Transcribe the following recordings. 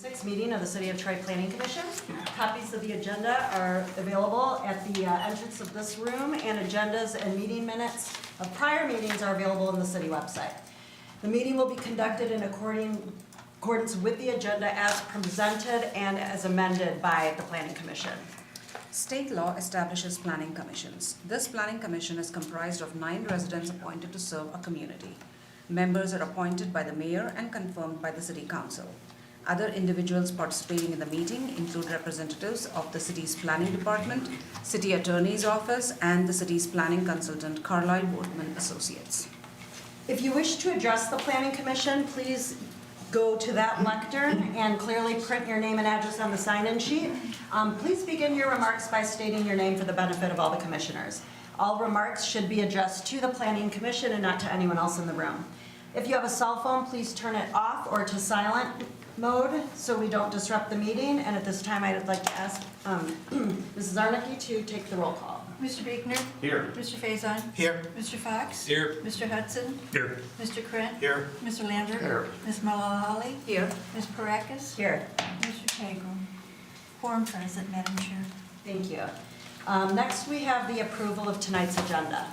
Sixth meeting of the City of Troy Planning Commission. Copies of the agenda are available at the entrance of this room, and agendas and meeting minutes of prior meetings are available on the city website. The meeting will be conducted in accordance with the agenda as presented and as amended by the Planning Commission. State law establishes planning commissions. This planning commission is comprised of 9 residents appointed to serve a community. Members are appointed by the mayor and confirmed by the city council. Other individuals participating in the meeting include representatives of the city's planning department, city attorney's office, and the city's planning consultant, Carlisle Boardman Associates. If you wish to address the Planning Commission, please go to that lectern and clearly print your name and address on the sign-in sheet. Please begin your remarks by stating your name for the benefit of all the commissioners. All remarks should be addressed to the Planning Commission and not to anyone else in the room. If you have a cell phone, please turn it off or to silent mode so we don't disrupt the meeting. And at this time, I'd like to ask Mrs. Zarnicki to take the roll call. Mr. Buechner? Here. Mr. Faison? Here. Mr. Fox? Here. Mr. Hudson? Here. Mr. Krent? Here. Mr. Lambert? Here. Ms. Malala Here. Ms. Parakis? Here. Mr. Tagle? Quorum present, Madam Chair. Thank you. Next, we have the approval of tonight's agenda.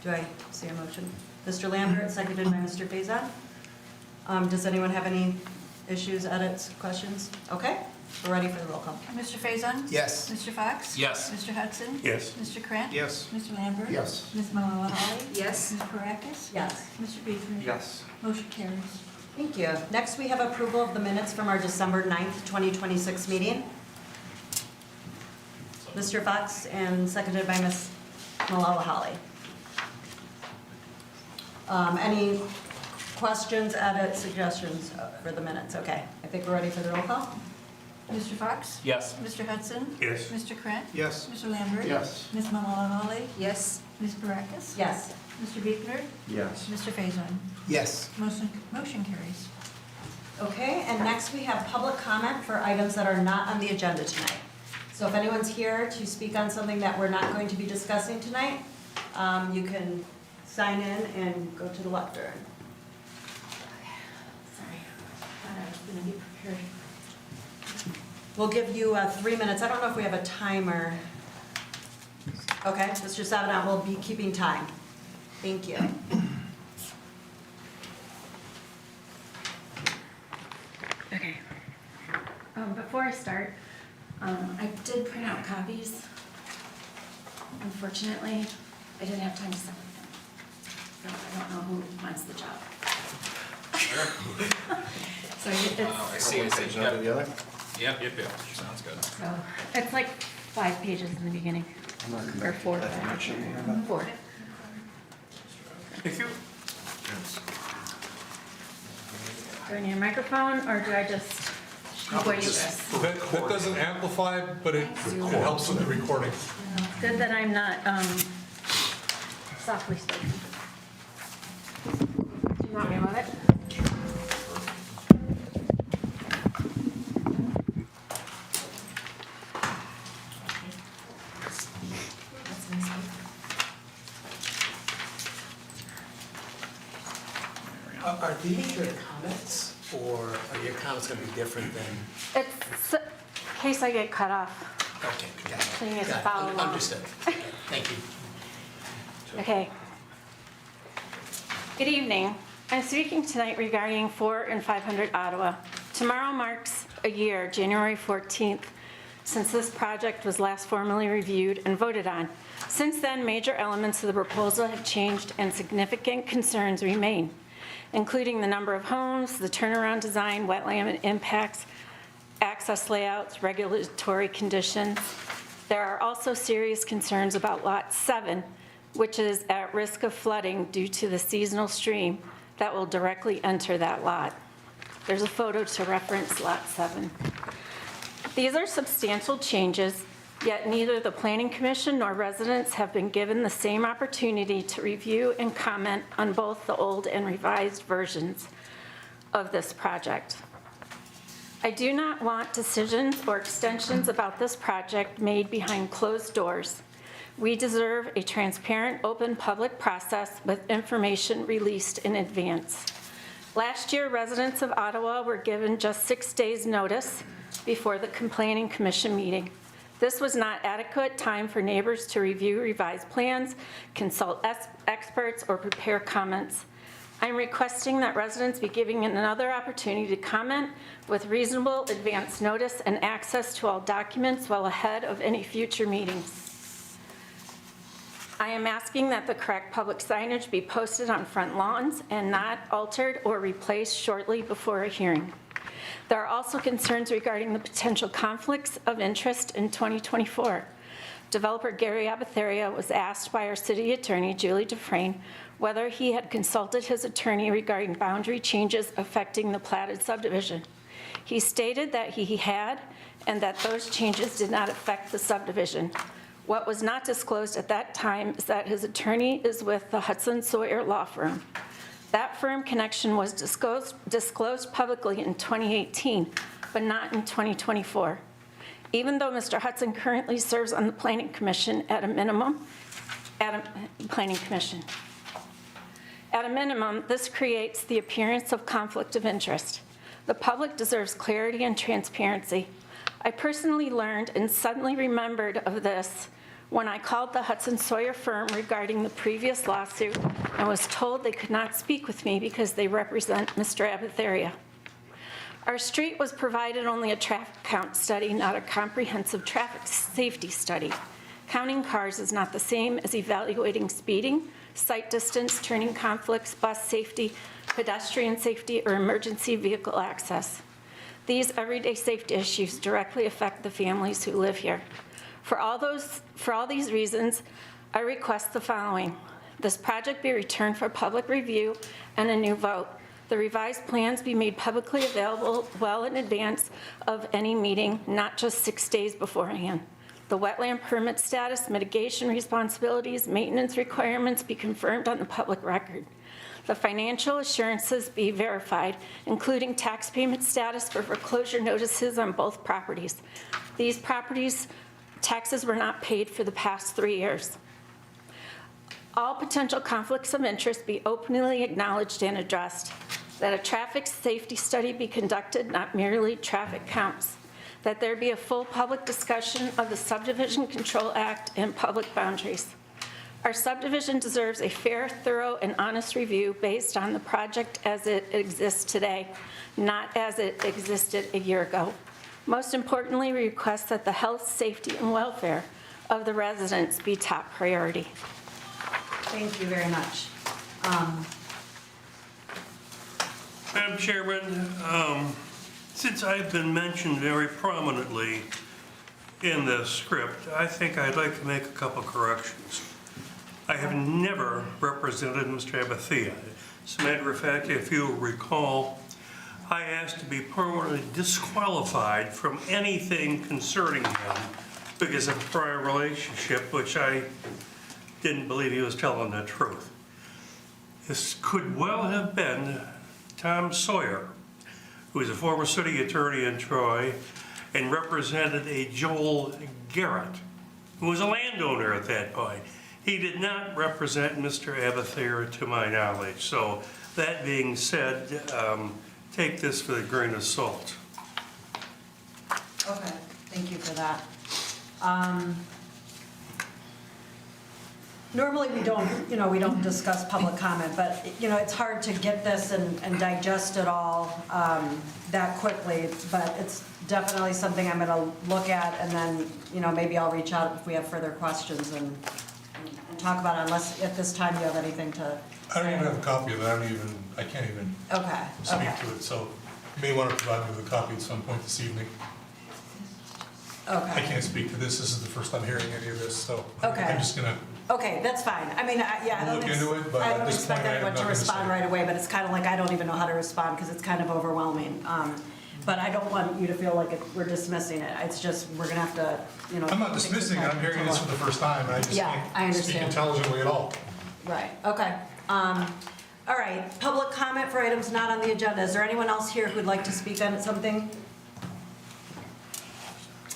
Do I see a motion? Mr. Lambert, seconded by Mr. Faison. Does anyone have any issues, edits, questions? Okay, we're ready for the roll call. Mr. Faison? Yes. Mr. Fox? Yes. Mr. Hudson? Yes. Mr. Krent? Yes. Mr. Lambert? Yes. Ms. Malala Yes. Ms. Parakis? Yes. Mr. Buechner? Yes. Motion carries. Thank you. Next, we have approval of the minutes from our December 9th, 2026 meeting. Mr. Fox, and seconded by Ms. Malala Holly. Any questions, edits, suggestions for the minutes? Okay, I think we're ready for the roll call. Mr. Fox? Yes. Mr. Hudson? Yes. Mr. Krent? Yes. Mr. Lambert? Yes. Ms. Malala Yes. Ms. Parakis? Yes. Mr. Buechner? Yes. Mr. Faison? Yes. Motion carries. Okay, and next we have public comment for items that are not on the agenda tonight. So if anyone's here to speak on something that we're not going to be discussing tonight, you can sign in and go to the lectern. Sorry, thought I was going to be prepared. We'll give you 3 minutes. I don't know if we have a timer. Okay, Mr. Savinant will be keeping time. Thank you. Okay. Before I start, I did print out copies. Unfortunately, I didn't have time to send them. So I don't know who wants the job. So I see. Yep. Sounds good. it's like 5 pages in the beginning, or 4 or 5. 4. Thank you. Do I need a microphone, or do I just voice this? That doesn't amplify, but it helps with the recording. It's good that I'm not softly spoken. Do you want me to move it? Are these your comments, or are your comments going to be different than? It's in case I get cut off. Okay, got it. So you guys Got it. follow along. Understood. Okay, thank you. Okay. Good evening. I'm speaking tonight regarding 4 and 500 Ottawa. Tomorrow marks a year, January 14th, since this project was last formally reviewed and voted on. Since then, major elements of the proposal have changed and significant concerns remain, including the number of homes, the turnaround design, wetland impacts, access layouts, regulatory conditions. There are also serious concerns about Lot 7, which is at risk of flooding due to the seasonal stream that will directly enter that lot. There's a photo to reference Lot 7. These are substantial changes, yet neither the Planning Commission nor residents have been given the same opportunity to review and comment on both the old and revised versions of this project. I do not want decisions or extensions about this project made behind closed doors. We deserve a transparent, open public process with information released in advance. Last year, residents of Ottawa were given just 6 days' notice before the Planning Commission meeting. This was not adequate time for neighbors to review revised plans, consult experts, or prepare comments. I'm requesting that residents be given another opportunity to comment with reasonable advance notice and access to all documents well ahead of any future meetings. I am asking that the correct public signage be posted on front lawns and not altered or replaced shortly before a hearing. There are also concerns regarding the potential conflicts of interest in 2024. Developer Gary Abatheria was asked by our city attorney, Julie Dufresne, whether he had consulted his attorney regarding boundary changes affecting the platted subdivision. He stated that he had, and that those changes did not affect the subdivision. What was not disclosed at that time is that his attorney is with the Hudson Sawyer Law Firm. That firm connection was disclosed publicly in 2018, but not in 2024. Even though Mr. Hudson currently serves on the Planning Commission At a minimum, this creates the appearance of conflict of interest. The public deserves clarity and transparency. I personally learned and suddenly remembered of this when I called the Hudson Sawyer firm regarding the previous lawsuit and was told they could not speak with me because they represent Mr. Abatheria. Our street was provided only a traffic count study, not a comprehensive traffic safety study. Counting cars is not the same as evaluating speeding, sight distance, turning conflicts, bus safety, pedestrian safety, or emergency vehicle access. These everyday safety issues directly affect the families who live here. For all these reasons, I request the following. This project be returned for public review and a new vote. The revised plans be made publicly available well in advance of any meeting, not just 6 days beforehand. The wetland permit status, mitigation responsibilities, maintenance requirements be confirmed on the public record. The financial assurances be verified, including tax payment status for foreclosure notices on both properties. These properties' taxes were not paid for the past 3 years. All potential conflicts of interest be openly acknowledged and addressed. That a traffic safety study be conducted, not merely traffic counts. That there be a full public discussion of the Subdivision Control Act and public boundaries. Our subdivision deserves a fair, thorough, and honest review based on the project as it exists today, not as it existed a year ago. Most importantly, we request that the health, safety, and welfare of the residents be top priority. Thank you very much. Madam Chairman, since I've been mentioned very prominently in the script, I think I'd like to make a couple corrections. I have never represented Mr. Abatheria. As a matter of fact, if you recall, I asked to be permanently disqualified from anything concerning him because of a prior relationship, which I didn't believe he was telling the truth. This could well have been Tom Sawyer, who was a former city attorney in Troy and represented a Joel Garrett, who was a landowner at that point. He did not represent Mr. Abatheria to my knowledge. So that being said, take this with a grain of salt. Okay, thank you for that. Normally, we don't discuss public comment, but, it's hard to get this and digest it all that quickly, but it's definitely something I'm going to look at, and then, maybe I'll reach out if we have further questions and talk about it, unless at this time you have anything to I don't even have a copy of it, I can't even Okay. speak to it, so you may want to provide me with a copy at some point this evening. I Okay, can't speak to this is the first I'm hearing any of this, so Okay. I'm just gonna, okay, that's fine. I mean, I We'll don't look into it, but I at don't this expect point, I have anyone to nothing to respond say. right away, but it's kind of like, I don't even know how to respond, because it's kind of overwhelming. But I don't want you to feel like we're dismissing it. It's just, we're gonna have to, I'm not take some dismissing it, time I'm hearing to this look. for the first time, and I just Yeah, I can't speak understand. intelligently at all. Right, okay. All right, public comment for items not on the agenda. Is there anyone else here who'd like to speak on something?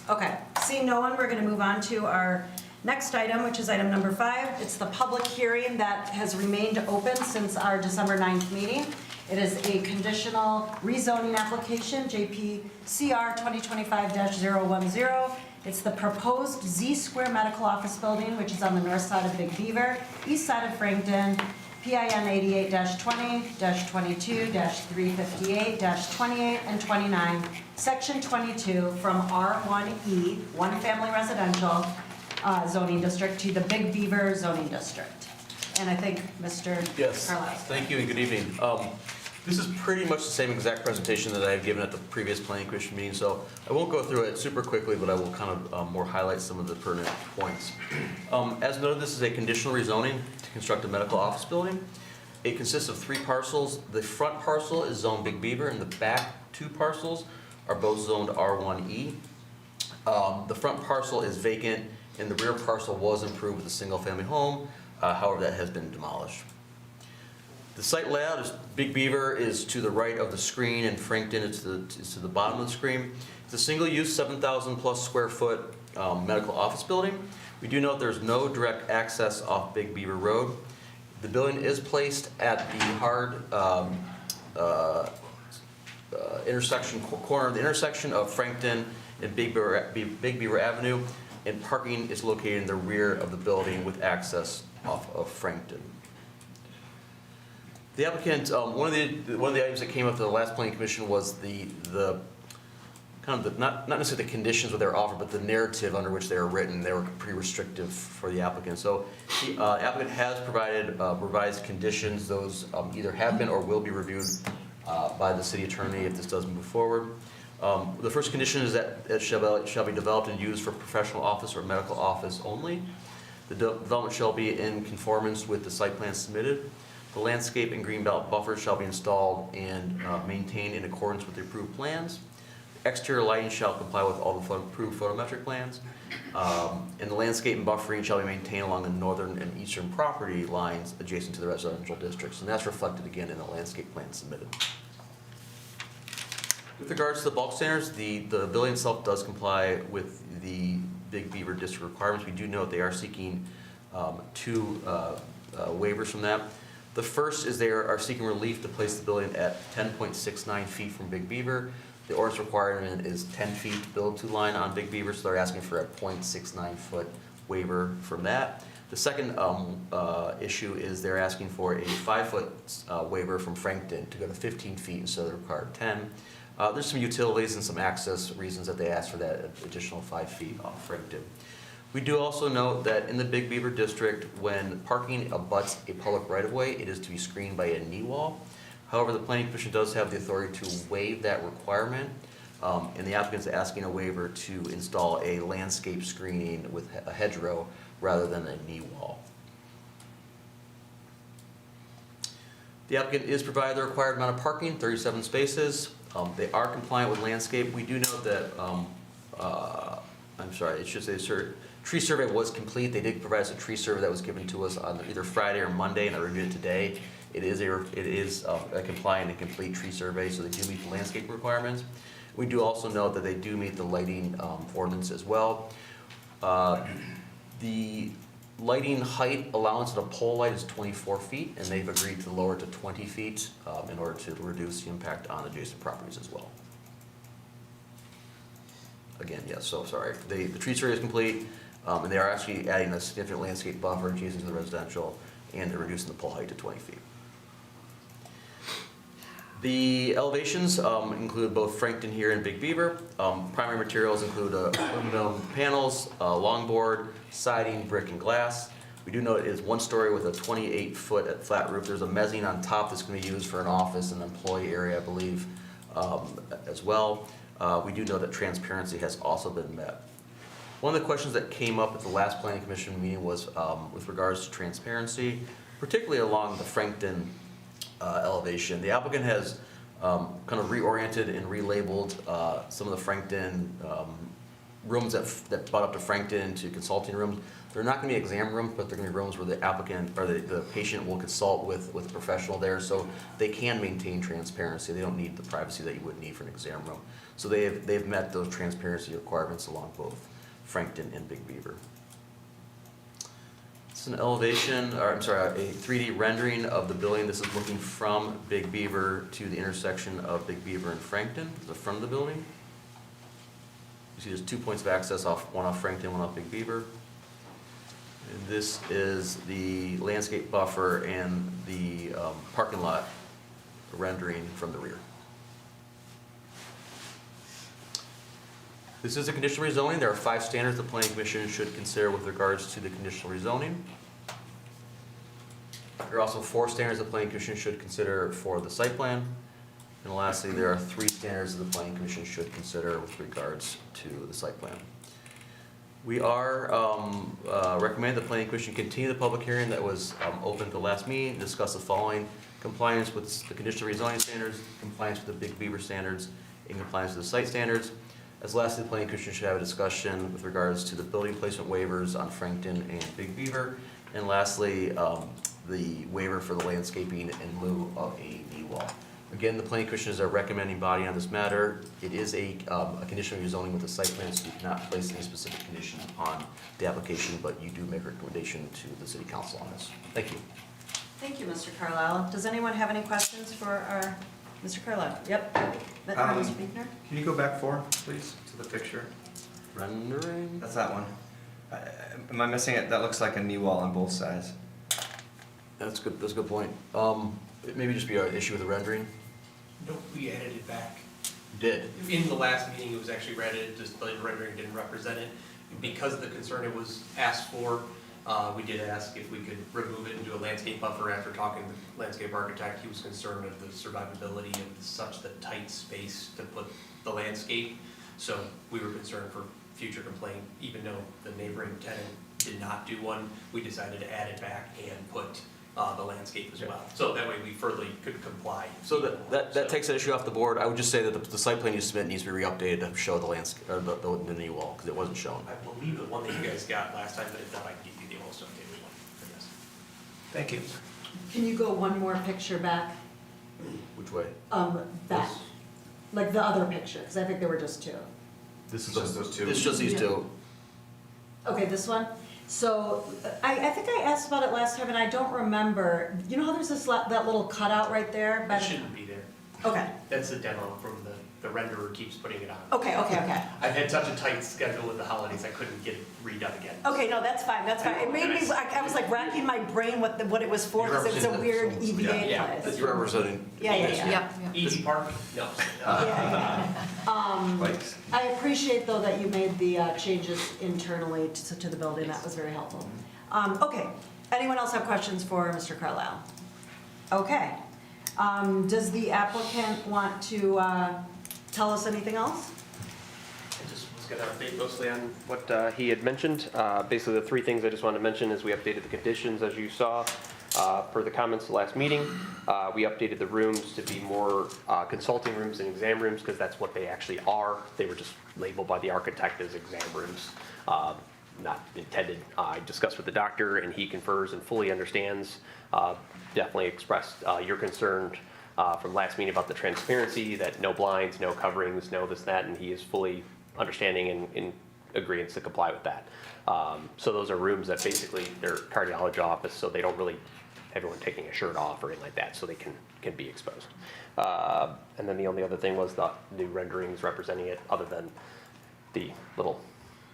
Okay, seeing no one, we're gonna move on to our next item, which is item number 5. It's the public hearing that has remained open since our December 9th meeting. It is a conditional rezoning application, JPCR 2025-010. It's the proposed Z Square Medical Office Building, which is on the north side of Big Beaver, east side of Frankton, PIN 88-20-22-358-28 and 29, Section 22, from R1E, One Family Residential zoning district, to the Big Beaver zoning district. And I think Mr. Yes, Carlisle. thank you and good evening. This is pretty much the same exact presentation that I've given at the previous planning commission meeting, so I won't go through it super quickly, but I will kind of more highlight some of the pertinent points. As noted, this is a conditional rezoning to construct a medical office building. It consists of 3 parcels. The front parcel is zoned Big Beaver, and the back 2 parcels are both zoned R1E. The front parcel is vacant, and the rear parcel was improved with a single-family home. However, that has been demolished. The site layout is Big Beaver is to the right of the screen, and Frankton is to the bottom of the screen. It's a single-use 7,000 plus square foot medical office building. We do note there's no direct access off Big Beaver Road. The building is placed at the hard corner of the intersection of Frankton and Big Beaver Avenue, and parking is located in the rear of the building with access off of Frankton. The applicant, one of the items that came up to the last planning commission was the kind of the, not necessarily the conditions that they were offered, but the narrative under which they were written. They were pretty restrictive for the applicant. So the applicant has provided revised conditions. Those either have been or will be reviewed by the city attorney if this does move forward. The first condition is that it shall be developed and used for professional office or medical office only. The development shall be in conformance with the site plan submitted. The landscape and greenbelt buffers shall be installed and maintained in accordance with the approved plans. Exterior lighting shall comply with all the approved photometric plans. And the landscape and buffering shall be maintained along the northern and eastern property lines adjacent to the residential districts. And that's reflected again in the landscape plan submitted. With regards to the bulk standards, the building itself does comply with the Big Beaver district requirements. We do note they are seeking 2 waivers from that. The first is they are seeking relief to place the building at 10.69 feet from Big Beaver. The ordinance requirement is 10 feet build to line on Big Beaver, so they're asking for a 0.69 foot waiver from that. The second issue is they're asking for a 5 foot waiver from Frankton to go to 15 feet instead of the required 10. There's some utilities and some access reasons that they asked for that additional 5 feet off Frankton. We do also note that in the Big Beaver district, when parking abuts a public right-of-way, it is to be screened by a knee wall. However, the Planning Commission does have the authority to waive that requirement, and the applicant is asking a waiver to install a landscape screening with a hedgerow rather than a knee wall. The applicant is provided the required amount of parking, 37 spaces. They are compliant with landscape. We do note that, I'm sorry, it should say tree survey was complete. They did provide us a tree survey that was given to us on either Friday or Monday, and I reviewed it today. It is a compliant and complete tree survey, so they do meet the landscape requirements. We do also note that they do meet the lighting ordinance as well. The lighting height allowance of a pole light is 24 feet, and they've agreed to lower it to 20 feet in order to reduce the impact on adjacent properties as well. Again, yes, so sorry. The tree survey is complete, and they are actually adding a significant landscape buffer adjacent to the residential, and they're reducing the pole height to 20 feet. The elevations include both Frankton here and Big Beaver. Primary materials include aluminum panels, longboard, siding, brick, and glass. We do note it is 1 story with a 28-foot flat roof. There's a mezzanine on top that's going to be used for an office and employee area, I believe, as well. We do know that transparency has also been met. One of the questions that came up at the last Planning Commission meeting was with regards to transparency, particularly along the Frankton elevation. The applicant has kind of reoriented and relabeled some of the Frankton rooms that brought up to Frankton to consulting rooms. They're not going to be exam rooms, but they're going to be rooms where the applicant or the patient will consult with a professional there, so they can maintain transparency. They don't need the privacy that you would need for an exam room. So they've met those transparency requirements along both Frankton and Big Beaver. This is an elevation, or I'm sorry, a 3D rendering of the building. This is looking from Big Beaver to the intersection of Big Beaver and Frankton, the front of the building. You see there's 2 points of access, one off Frankton, one off Big Beaver. And this is the landscape buffer and the parking lot rendering from the rear. This is a conditional rezoning. There are 5 standards the Planning Commission should consider with regards to the conditional rezoning. There are also 4 standards the Planning Commission should consider for the site plan. And lastly, there are 3 standards the Planning Commission should consider with regards to the site plan. We are recommend the Planning Commission continue the public hearing that was open at the last meeting, discuss the following: compliance with the conditional rezoning standards, compliance with the Big Beaver standards, and compliance with the site standards. As lastly, the Planning Commission should have a discussion with regards to the building placement waivers on Frankton and Big Beaver. And lastly, the waiver for the landscaping in lieu of a knee wall. Again, the Planning Commission is a recommending body on this matter. It is a conditional rezoning with a site plan, so you cannot place any specific conditions upon the application, but you do make a recommendation to the City Council on this. Thank you. Thank you, Mr. Carlisle. Does anyone have any questions for our, Mr. Carlisle? Yep. Mr. Biegner? Can you go back 4, please, to the picture? Rendering. That's that one. Am I missing it? That looks like a knee wall on both sides. That's good. That's a good point. It maybe just be an issue with the rendering. No, we added it back. You did. In the last meeting, it was actually read, just the rendering didn't represent it. Because of the concern it was asked for, we did ask if we could remove it and do a landscape buffer. After talking to the landscape architect, he was concerned of the survivability of such the tight space to put the landscape. So we were concerned for future complaint, even though the neighboring tenant did not do one, we decided to add it back and put the landscape as well. So that way we further could comply. So that takes that issue off the board. I would just say that the site plan you submit needs to be re-updated to show the landscape, or the knee wall, because it wasn't shown. I believe the one that you guys got last time, but if not, I can give you the most updated one for this. Thank you. Can you go one more picture back? Which way? That, like the other picture, because I think there were just 2. This is Just those 2? This is just these 2. Okay, this one? So, I think I asked about it last time and I don't remember. You know how there's this, that little cutout right there? That shouldn't be there. Okay, That's the demo from the renderer keeps putting it on. okay. I've had such a tight schedule with the holidays, I couldn't get it redone again. Okay, no, that's fine. It made me, I was like racking my brain what it was for, because it's a weird EVA Yeah. place. You're representing. Yeah. Easy Park? No. Bikes. I appreciate though that you made the changes internally to the building. That was very helpful. Okay, anyone else have questions for Mr. Carlisle? Okay. Does the applicant want to tell us anything else? I just was going to update mostly on what he had mentioned. Basically, the 3 things I just wanted to mention is we updated the conditions, as you saw, per the comments the last meeting. We updated the rooms to be more consulting rooms and exam rooms, because that's what they actually are. They were just labeled by the architect as exam rooms, not intended. I discussed with the doctor, and he confers and fully understands. Definitely expressed your concern from last meeting about the transparency, that no blinds, no coverings, no this, that, and he is fully understanding and in agreement to comply with that. So those are rooms that basically, they're cardiology office, so they don't really, everyone taking a shirt off or anything like that, so they can be exposed. And then the only other thing was the new renderings representing it, other than the little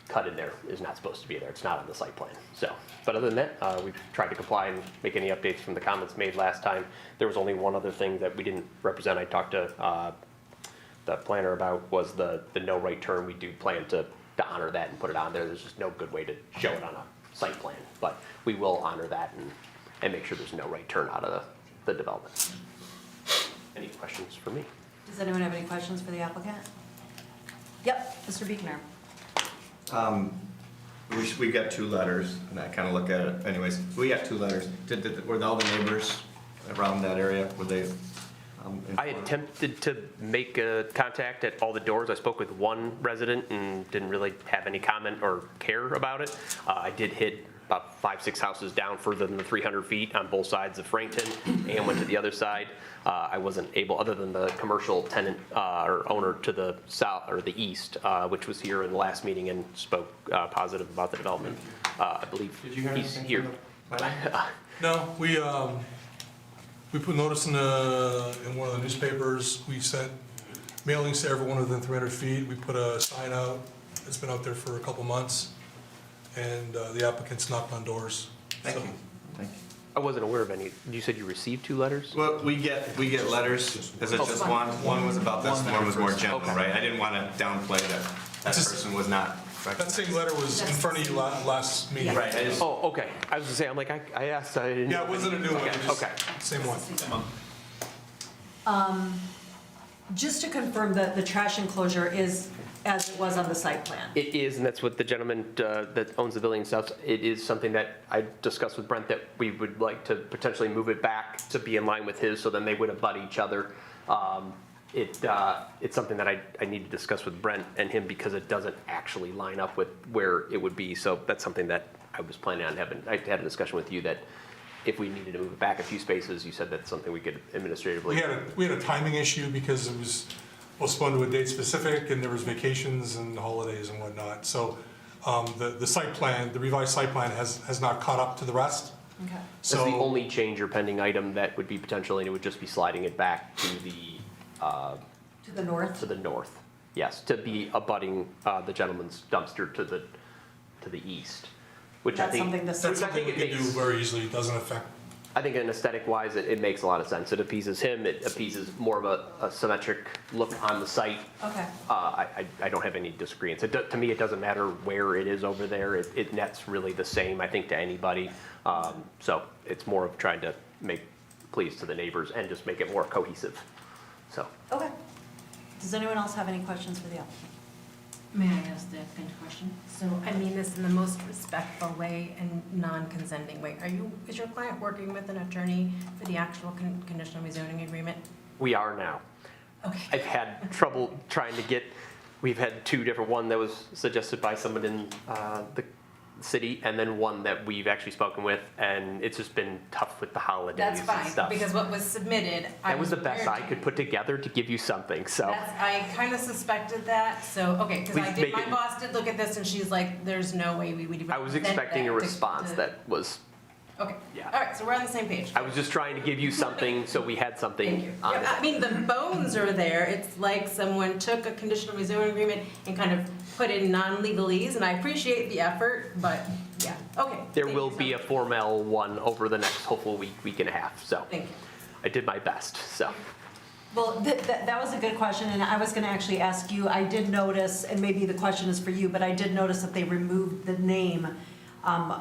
cut in there is not supposed to be there. It's not on the site plan. So, but other than that, we've tried to comply and make any updates from the comments made last time. There was only one other thing that we didn't represent. I talked to the planner about was the no right turn. We do plan to honor that and put it on there. There's just no good way to show it on a site plan, but we will honor that and make sure there's no right turn out of the development. Any questions for me? Does anyone have any questions for the applicant? Yep, Mr. Biegner. We got 2 letters, and I kind of look at it anyways. We got 2 letters. Were all the neighbors around that area, were they? I attempted to make contact at all the doors. I spoke with one resident and didn't really have any comment or care about it. I did hit about 5-6 houses down further than the 300 feet on both sides of Frankton and went to the other side. I wasn't able, other than the commercial tenant or owner to the south or the east, which was here in the last meeting and spoke positive about the development. I believe Did you hear he's anything here. from No, we put notice in one of the newspapers. We sent mailings to everyone within 300 feet. We put a sign out. It's been out there for a couple months. And the applicants knocked on doors. Thank So- you. Thank you. I wasn't aware of any. You said you received 2 letters? Well, we get letters. Is it just one? One was about this, one was more general, Okay. right? I didn't want to downplay that Just- person was not. That same letter was in front of you last meeting. Right, I just, Oh, okay. I was gonna say, I'm like, I asked, I didn't. Yeah, it wasn't a new one. Okay, it just- okay. Same one. Just to confirm that the trash enclosure is as it was on the site plan. It is, and that's what the gentleman that owns the building stuff, it is something that I discussed with Brent, that we would like to potentially move it back to be in line with his, so then they would abut each other. It's something that I need to discuss with Brent and him, because it doesn't actually line up with where it would be. So that's something that I was planning on having. I had a discussion with you that if we needed to move it back a few spaces, you said that's something we could administratively. We had a timing issue because it was postponed to a date specific, and there was vacations and holidays and whatnot. So the site plan, the revised site plan has not caught up to the rest. Okay. That's the only change or pending item that would be potentially, and it would just be sliding it back to the To the north? north. Yes, to be abutting the gentleman's dumpster to the east, which I That's think. something the That's city, something we can do very easily. It doesn't affect. I think in aesthetic wise, it makes a lot of sense. It appeases him, it appeases more of a symmetric look on the site. okay. I don't have any disagreements. To me, it doesn't matter where it is over there. It nets really the same, I think, to anybody. So it's more of trying to make pleas to the neighbors and just make it more cohesive, so. Okay. Does anyone else have any questions for the applicant? May I ask the applicant a question? So I mean this in the most respectful way and non-consenting way. Is your client working with an attorney for the actual conditional rezoning agreement? We are now. Okay. I've had trouble trying to get, we've had 2 different, one that was suggested by someone in the city, and then one that we've actually spoken with, and it's just been tough with the holidays That's and fine, stuff. because what was submitted, That was the best I could put together to give you something, so. I kind of suspected that, so, okay, because We my make it- boss did look at this and she's like, there's no way we would even. I was present expecting a that to- response to- that was, Okay, Yeah. all right, so we're on the same page. I was just trying to give you something, so we had Thank something you. on Yeah, I it. mean, the bones are there. It's like someone took a conditional rezoning agreement and kind of put in non-legalese, and I appreciate the effort, but yeah, okay. There Thank will you so be a much. Formal one over the next hopeful week and a half, so. Thank you. I did my best, so. Well, that was a good question, and I was gonna actually ask you, I did notice, and maybe the question is for you, but I did notice that they removed the name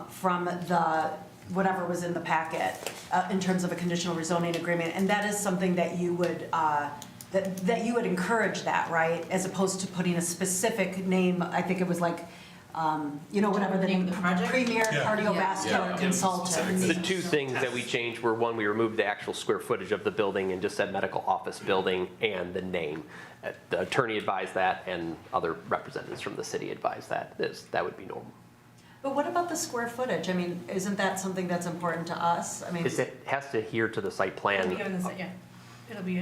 from the, whatever was in the packet, in terms of a conditional rezoning agreement, and that is something that you would, that you would encourage that, right? As opposed to putting a specific name, I think it was like, whatever the Name name, of the project? Premier Yeah. Cardiovascular Yeah. Consultant. The 2 things that we changed were, one, we removed the actual square footage of the building and just said medical office building and the name. The attorney advised that, and other representatives from the city advised that. That would be normal. But what about the square footage? I mean, isn't that something that's important to us? I mean, It has to adhere to the site It'll plan. be given the, yeah, it'll be.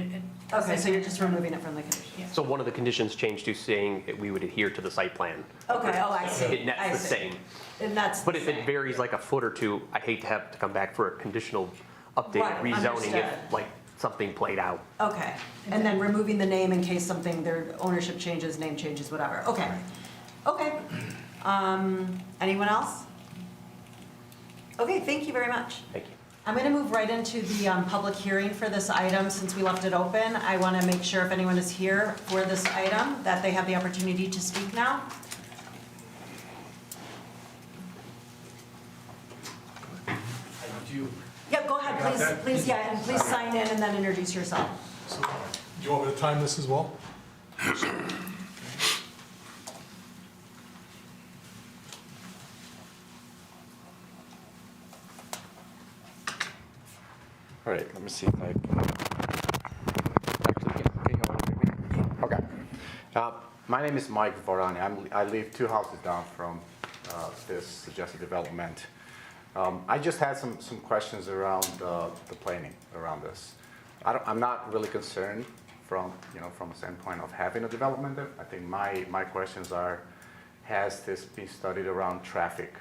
okay, so you're just removing it from the condition? Yeah. So one of the conditions changed to saying that we would adhere to the site plan. Okay, oh, I see. It I nets the see. same. And that's the But if it same. varies like a foot or 2, I hate to have to come back for a conditional updated Right, rezoning understood. if like something played out. Okay, and then removing the name in case something, their ownership changes, name changes, whatever, okay. Okay, anyone else? Okay, thank you very much. Thank you. I'm gonna move right into the public hearing for this item, since we left it open. I wanna make sure if anyone is here for this item, that they have the opportunity to speak now. Yep, go ahead, please, yeah, and please sign in and then introduce yourself. So, do you want me to time this as well? All right, let me see if I can. Actually, can you all hear me? Okay. My name is Mike Varani. I live 2 houses down from this suggested development. I just had some questions around the planning around this. I'm not really concerned from a standpoint of having a development there. I think my questions are, has this been studied around traffic?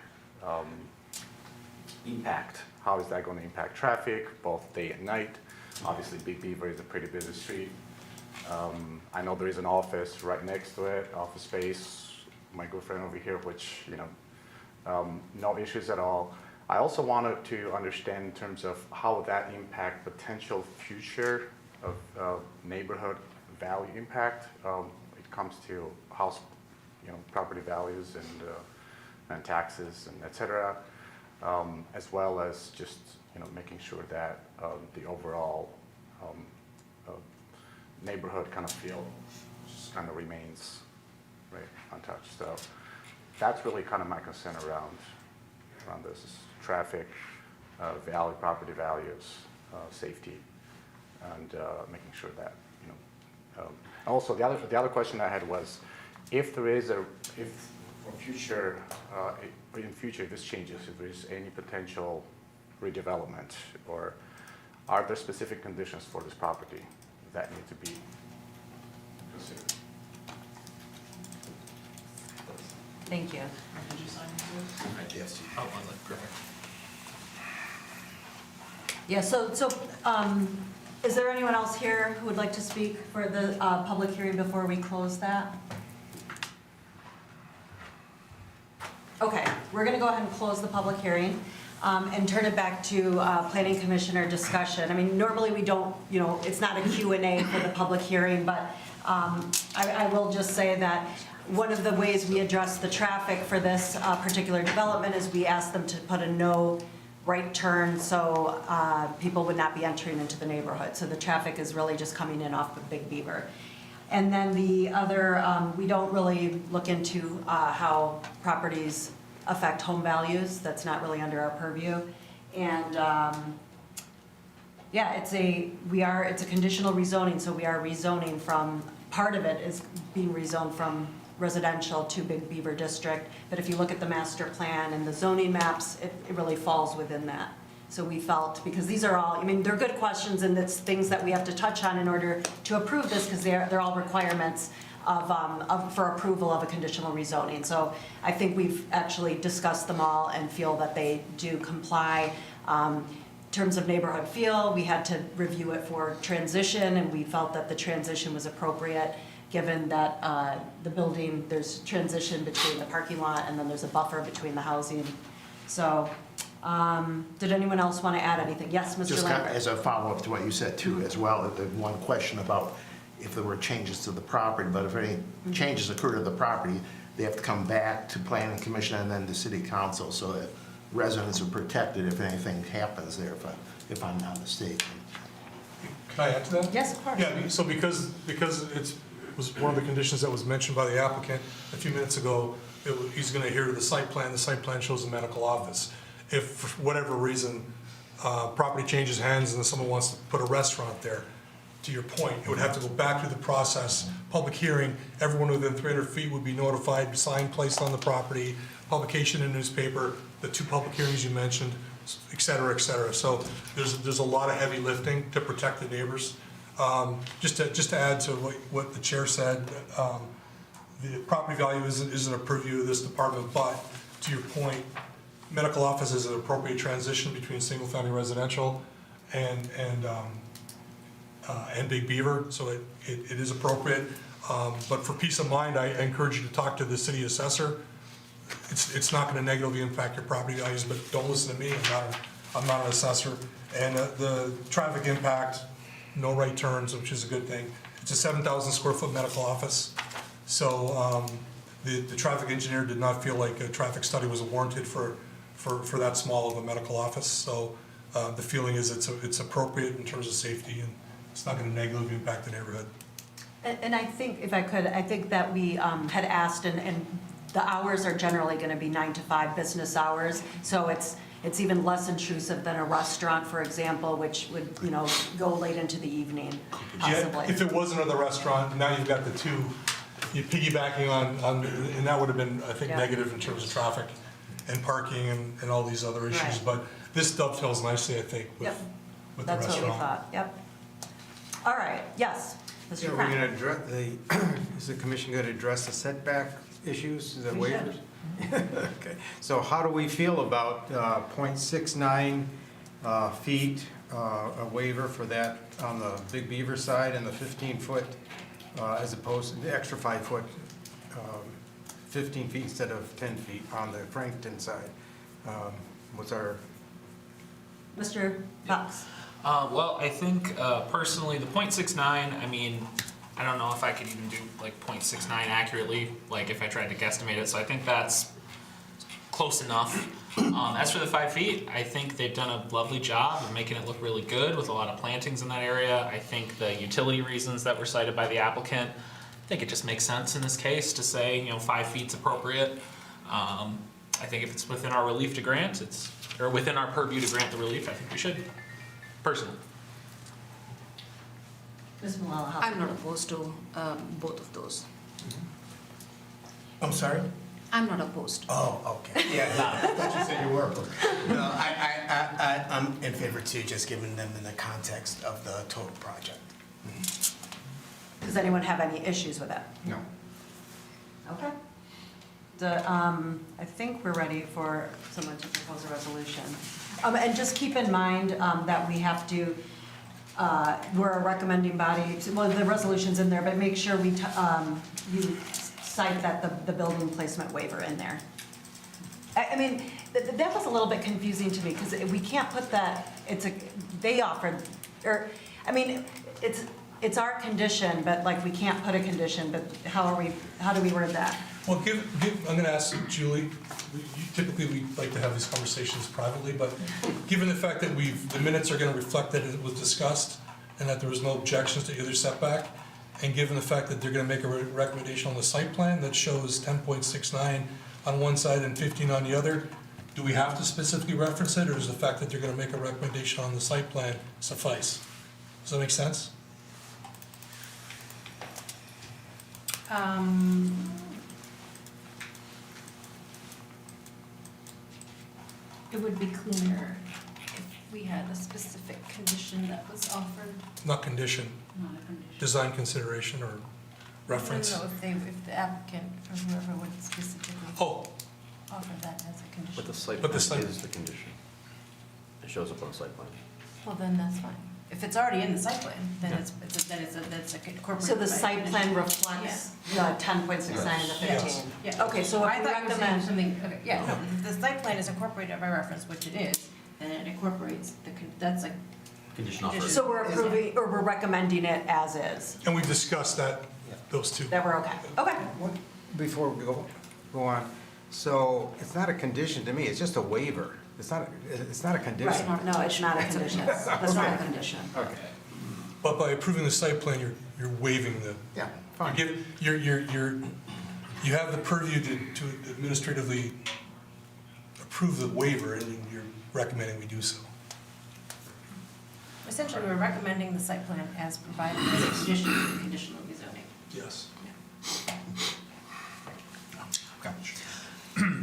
impact. How is that going to impact traffic, both day and night? Obviously, Big Beaver is a pretty busy street. I know there is an office right next to it, office space, my good friend over here, which, no issues at all. I also wanted to understand in terms of how that impact potential future of neighborhood value impact. It comes to house, property values and taxes and et cetera, as well as just, making sure that the overall neighborhood kind of feel just kind of remains right untouched. So that's really kind of my concern around this is traffic, property values, safety, and making sure that also the other question I had was if for future in future if this changes, if there's any potential redevelopment, or are there specific conditions for this property that need to be considered? Thank you. Did you sign this? Yes. Oh, online, perfect. Yeah, so is there anyone else here who would like to speak for the public hearing before we close that? Okay, we're gonna go ahead and close the public hearing and turn it back to planning commissioner discussion. I mean, normally we don't, it's not a Q&A for the public hearing, but I will just say that one of the ways we address the traffic for this particular development is we ask them to put a no right turn so people would not be entering into the neighborhood. So the traffic is really just coming in off of Big Beaver. And then the other, we don't really look into how properties affect home values. That's not really under our purview. And yeah, it's a conditional rezoning, so we are rezoning from, part of it is being rezoned from residential to Big Beaver District. But if you look at the master plan and the zoning maps, it really falls within that. So we felt, because these are all, they're good questions and it's things that we have to touch on in order to approve this, because they're all requirements for approval of a conditional rezoning. So I think we've actually discussed them all and feel that they do comply. In terms of neighborhood feel, we had to review it for transition, and we felt that the transition was appropriate given that the building, there's transition between the parking lot and then there's a buffer between the housing. So, did anyone else want to add anything? Yes, Mr. Just Lambert. as a follow-up to what you said too, as well, the one question about if there were changes to the property, but if any changes occur to the property, they have to come back to planning commission and then to city council, so that residents are protected if anything happens there, if I'm not mistaken. Can I add to that? Yes, of course. Yeah, so because it was one of the conditions that was mentioned by the applicant a few minutes ago, he's going to adhere to the site plan shows the medical office. If for whatever reason, property changes hands and someone wants to put a restaurant there, to your point, it would have to go back through the process, public hearing, everyone within 300 feet would be notified, sign placed on the property, publication in newspaper, the 2 public hearings you mentioned, et cetera, et cetera. So there's a lot of heavy lifting to protect the neighbors. Just to add to what the chair said, the property value isn't a purview of this department, but to your point, medical office is an appropriate transition between single-family residential and Big Beaver, so it is appropriate. But for peace of mind, I encourage you to talk to the city assessor. It's not going to negatively impact your property values, but don't listen to me. I'm not an assessor. And the traffic impact, no right turns, which is a good thing. It's a 7,000 square foot medical office. So the traffic engineer did not feel like a traffic study was warranted for that small of a medical office. So the feeling is it's appropriate in terms of safety, and it's not going to negatively impact the neighborhood. And I think, if I could, I think that we had asked, and the hours are generally going to be 9 to 5 business hours. So it's even less intrusive than a restaurant, for example, which would, go late into the evening, possibly. Yeah, if it wasn't at the restaurant, now you've got the 2, you're piggybacking on, and that would have been, I think, Yeah. negative in terms of traffic and parking and all these other issues. Right. But this dovetails nicely, I think, with Yep. the That's what we restaurant. thought, yep. All right, yes, Mr. Yeah, we're Crown. going to address is the commission going to address the setback issues, the We waivers? should. Okay, so how do we feel about .69 feet, a waiver for that on the Big Beaver side and the 15-foot, as opposed to the extra 5 foot, 15 feet instead of 10 feet on the Frankton side? What's our, Mr. Fox? Well, I think personally, the .69, I mean, I don't know if I could even do like .69 accurately, like if I tried to guesstimate it, so I think that's close enough. As for the 5 feet, I think they've done a lovely job of making it look really good with a lot of plantings in that area. I think the utility reasons that were cited by the applicant, I think it just makes sense in this case to say, 5 feet's appropriate. I think if it's within our relief to grant, or within our purview to grant the relief, I think we should, personally. Ms. Malala, how? I'm not opposed to both of those. I'm sorry? I'm not opposed. Oh, okay. Yeah, I thought you said you were. No, I'm in favor too, just giving them in the context of the total project. Does anyone have any issues with it? no. Okay. I think we're ready for someone to propose a resolution. And just keep in mind that we have to, we're a recommending body, well, the resolution's in there, but make sure you cite that the building placement waiver in there. I mean, that was a little bit confusing to me, because we can't put that, they offered, or, I mean, it's our condition, but like, we can't put a condition, but how do we word that? Well, I'm gonna ask Julie, typically we like to have these conversations privately, but given the fact that the minutes are gonna reflect that it was discussed and that there was no objections to either setback, and given the fact that they're gonna make a recommendation on the site plan that shows 10.69 on one side and 15 on the other, do we have to specifically reference it, or does the fact that they're gonna make a recommendation on the site plan suffice? Does that make sense? It would be cleaner if we had a specific condition that was offered. Not condition, Not a condition. design consideration or reference? I don't know if the applicant or whoever would specifically Oh, offer that as a condition. But the site But the plan site- is the condition. It shows up on the site plan. Well, then that's fine. If it's already in the site plan, then that's incorporated. So the by site condition. plan reflects the 10.69 and the Yes. 15? Yeah. Okay, so I if we thought you were saying recommend, something, okay, yeah, no, if the site plan is incorporated by reference, which it is, then it incorporates that's like. Condition offer. so we're approving, or we're recommending it as is, and we've discussed that, those two. that we're okay? Okay. Before we go on, so it's not a condition to me, it's just a waiver. It's not a condition. Right, no, it's not a condition. That's not a condition. Okay, But by approving the site plan, you're waiving the, yeah, fine. you have the purview to administratively approve the waiver, and you're recommending we do so. Essentially, we're recommending the site plan as provided as a condition of the conditional rezoning. Yes.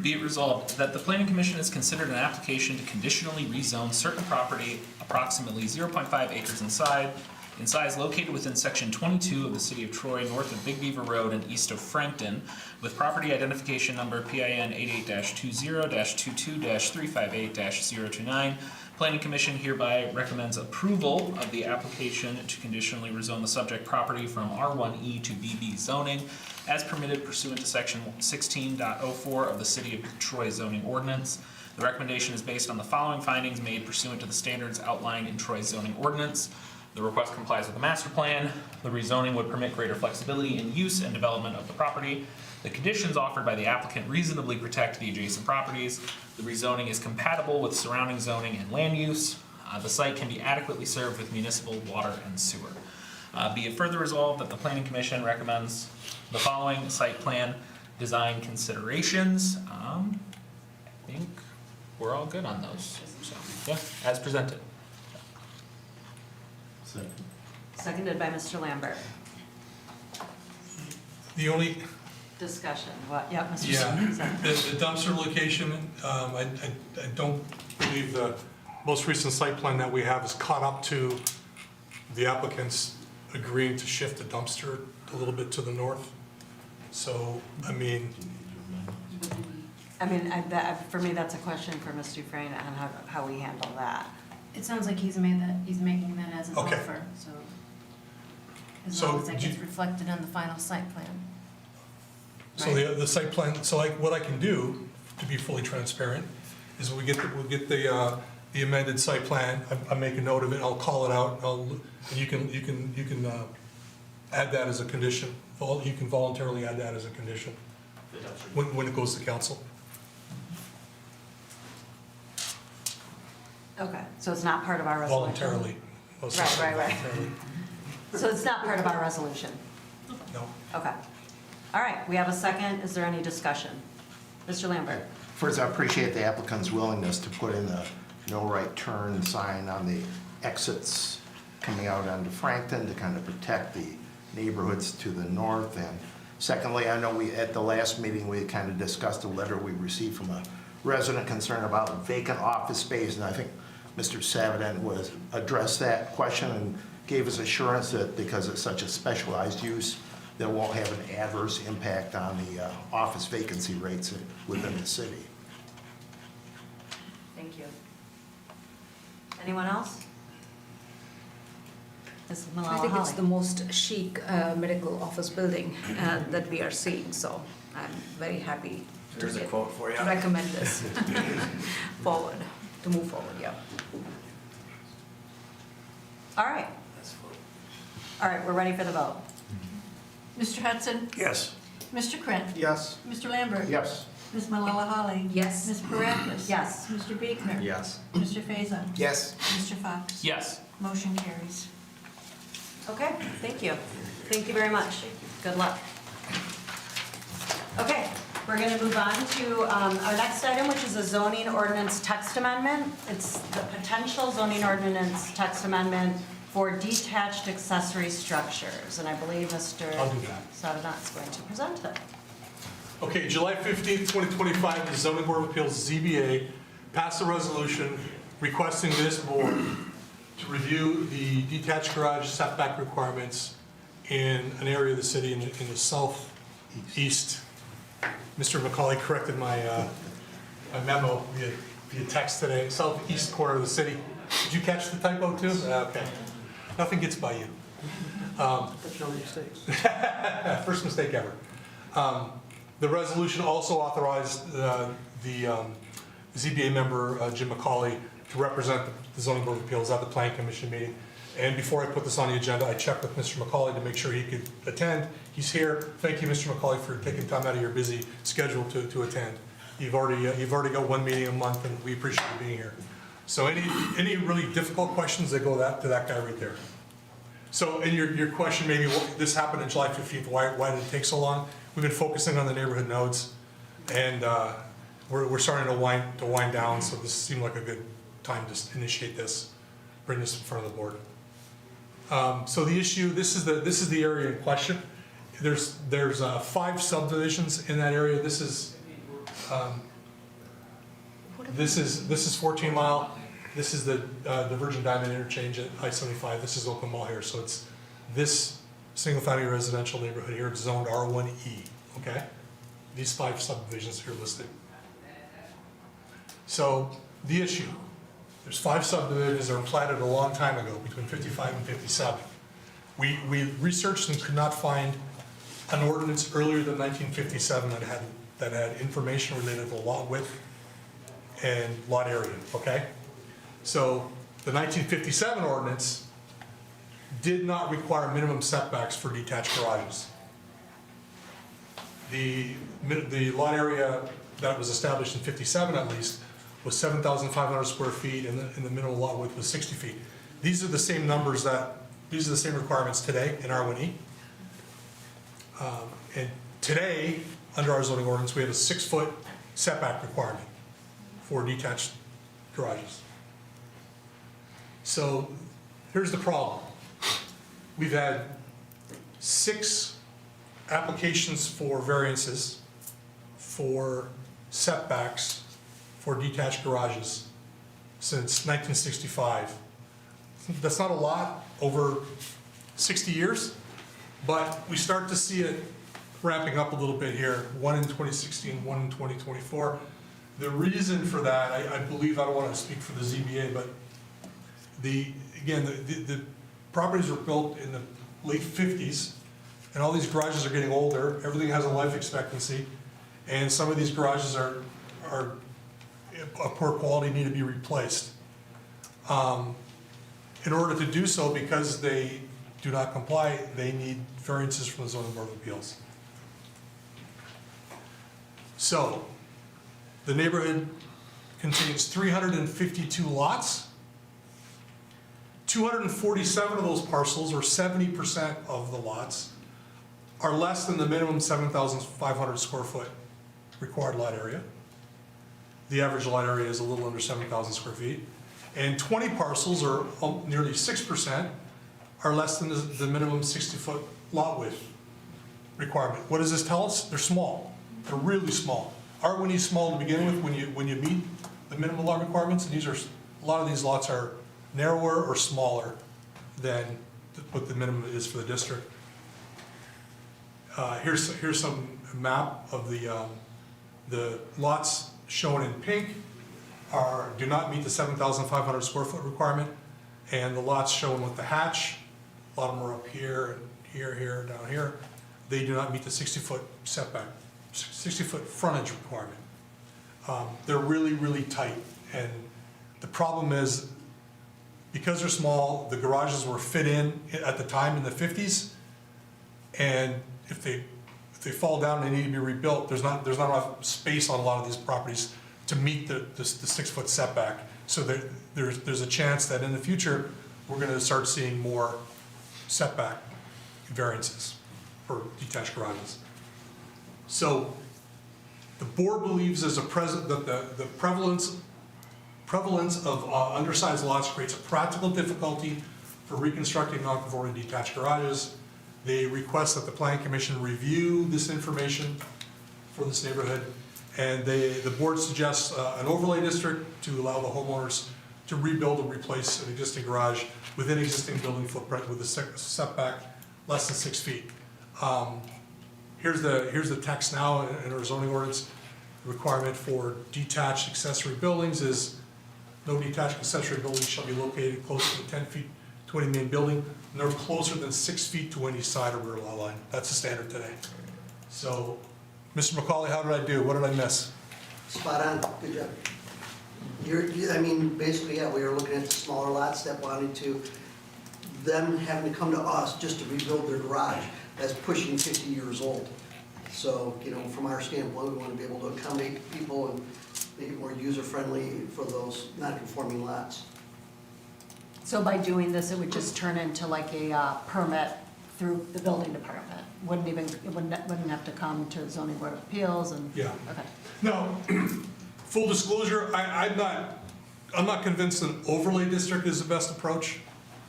Be it resolved that the planning commission has considered an application to conditionally rezone certain property approximately 0.5 acres in size located within section 22 of the city of Troy, north of Big Beaver Road and east of Frankton, with property identification number PIN 88-20-22-358-029. Planning commission hereby recommends approval of the application to conditionally rezone the subject property from R1E to BB zoning as permitted pursuant to section 16.04 of the City of Troy zoning ordinance. The recommendation is based on the following findings made pursuant to the standards outlined in Troy's zoning ordinance. The request complies with the master plan. The rezoning would permit greater flexibility in use and development of the property. The conditions offered by the applicant reasonably protect the adjacent properties. The rezoning is compatible with surrounding zoning and land use. The site can be adequately served with municipal water and sewer. Be it further resolved that the planning commission recommends the following site plan design considerations. I think we're all good on those. So, yeah, as presented. Seconded by Mr. Lambert. The only, Discussion, what, yeah, Mr. yeah, Sorry. the dumpster location, I don't believe the most recent site plan that we have is caught up to the applicants agreeing to shift the dumpster a little bit to the north. So, I mean, I mean, for me, that's a question for Ms. Dufresne on how we handle that. It sounds like he's making that as an Okay. offer, so as So long as that do gets you- reflected on the final site plan. So the site plan, so like, what I can do, to be fully transparent, is we'll get the amended site plan, I make a note of it, I'll call it out, and you can add that as a condition. You can voluntarily add that as a condition when it goes to council. Okay, so it's not part of our resolution? Voluntarily. Right. So it's not part of our resolution? No. Okay. All right, we have a second. Is there any discussion? Mr. Lambert? First, I appreciate the applicant's willingness to put in the no right turn sign on the exits coming out onto Frankton to kind of protect the neighborhoods to the north. And secondly, I know at the last meeting, we kind of discussed a letter we received from a resident concerned about vacant office space, and I think Mr. Savadan addressed that question and gave us assurance that because it's such a specialized use, that it won't have an adverse impact on the office vacancy rates within the city. Thank you. Anyone else? Ms. I think it's Malala the most chic medical office building that we are seeing, so I'm very happy to There's a quote for you. recommend this forward, to move forward, yeah. All right. All right, we're ready for the vote. Mr. Hudson? Yes. Mr. Krant? Yes. Mr. Lambert? Yes. Ms. Malala Holly? Yes. Ms. Parakis? Yes. Mr. Biegner? Yes. Mr. Faison? Yes. Mr. Fox? Yes. Motion carries. Okay, thank you. Thank you very much. Good luck. Okay, we're going to move on to our next item, which is a zoning ordinance text amendment. It's the potential zoning ordinance text amendment for detached accessory structures. And I believe Mr. I'll do that. Savanat's going to present it. Okay, July 15th, 2025, the Zoning Board of Appeals, ZBA, passed a resolution requesting this board to review the detached garage setback requirements in an area of the city in the southeast. Mr. McCauley corrected my memo via text today, southeast corner of the city. Did you catch the typo too? Okay. Nothing gets by you. That's no mistakes. First mistake ever. The resolution also authorized the ZBA member, Jim McCauley, to represent the Zoning Board of Appeals at the Planning Commission meeting. And before I put this on the agenda, I checked with Mr. McCauley to make sure he could attend. He's here. Thank you, Mr. McCauley, for taking time out of your busy schedule to attend. You've already got one meeting a month, and we appreciate you being here. So any really difficult questions, they go to that guy right there. So, and your question maybe, this happened on July 15th, why did it take so long? We've been focusing on the neighborhood nodes, and we're starting to wind down, so this seemed like a good time to initiate this, bring this in front of the board. So the issue, this is the area in question. There's 5 subdivisions in that area. This is 14 Mile. This is the Virgin Diamond interchange at I-75. This is Oakland Mall here. So it's this single-family residential neighborhood here. It's zoned R1E. Okay, these 5 subdivisions here listed. So the issue. There's 5 subdivisions that were platted a long time ago, between 55 and 57. We researched and could not find an ordinance earlier than 1957 that had information related to lot width and lot area, okay? So the 1957 ordinance did not require minimum setbacks for detached garages. The lot area that was established in 57 at least was 7,500 square feet, and the minimum lot width was 60 feet. These are the same numbers these are the same requirements today in R1E. And today, under our zoning ordinance, we have a 6-foot setback requirement for detached garages. So here's the problem. We've had 6 applications for variances for setbacks for detached garages since 1965. That's not a lot over 60 years, but we start to see it ramping up a little bit here, one in 2016, one in 2024. The reason for that, I believe, I don't want to speak for the ZBA, but the properties were built in the late 50s, and all these garages are getting older, everything has a life expectancy, and some of these garages are of poor quality, need to be replaced. In order to do so, because they do not comply, they need variances from the zoning board of appeals. So, the neighborhood contains 352 lots. 247 of those parcels, or 70% of the lots, are less than the minimum 7,500 square foot required lot area. The average lot area is a little under 7,000 square feet. And 20 parcels, or nearly 6%, are less than the minimum 60-foot lot width requirement. What does this tell us? They're small. They're really small. Aren't we small to begin with when you meet the minimum lot requirements? And a lot of these lots are narrower or smaller than what the minimum is for the district. Here's some map of the lots shown in pink do not meet the 7,500 square foot requirement, and the lots shown with the hatch, a lot of them are up here, and here, down here, they do not meet the 60-foot setback, 60-foot frontage requirement. They're really, really tight, and the problem is, because they're small, the garages were fit in at the time in the 50s, and if they fall down and they need to be rebuilt, there's not enough space on a lot of these properties to meet the 6-foot setback. So there's a chance that in the future, we're gonna start seeing more setback variances for detached garages. So the board believes that the prevalence of undersized lots creates a practical difficulty for reconstructing non-conforming detached garages. They request that the Planning Commission review this information for this neighborhood, and the board suggests an overlay district to allow the homeowners to rebuild or replace an existing garage within existing building footprint with a setback less than 6 feet. Here's the text now in our zoning ordinance. The requirement for detached accessory buildings is no detached accessory building shall be located closer than 10 feet to any main building, nor closer than 6 feet to any side or rear lot line. That's the standard today. So, Mr. McCauley, how did I do? What did I miss? Spot on, good job. Basically, yeah, we were looking at the smaller lots that wanted them having to come to us just to rebuild their garage. That's pushing 50 years old. So, from our standpoint, we want to be able to accommodate people and make it more user-friendly for those non-conforming lots. So by doing this, it would just turn into like a permit through the building department? It wouldn't have to come to zoning board of appeals and? Yeah. Okay. No, full disclosure, I'm not convinced an overlay district is the best approach.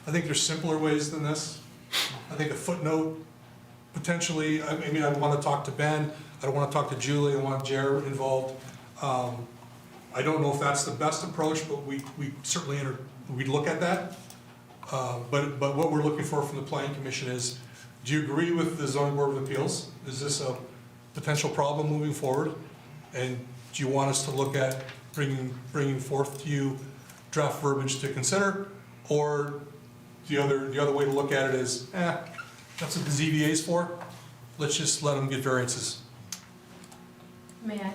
I think there's simpler ways than this. I think a footnote, potentially, I want to talk to Ben, I don't want to talk to Julie, I want Jared involved. I don't know if that's the best approach, but we certainly we'd look at that. But what we're looking for from the Planning Commission is, do you agree with the Zoning Board of Appeals? Is this a potential problem moving forward? And do you want us to look at bringing forth to you draft verbiage to consider? Or the other way to look at it is, that's what the ZBA is for. Let's just let them get variances. May I?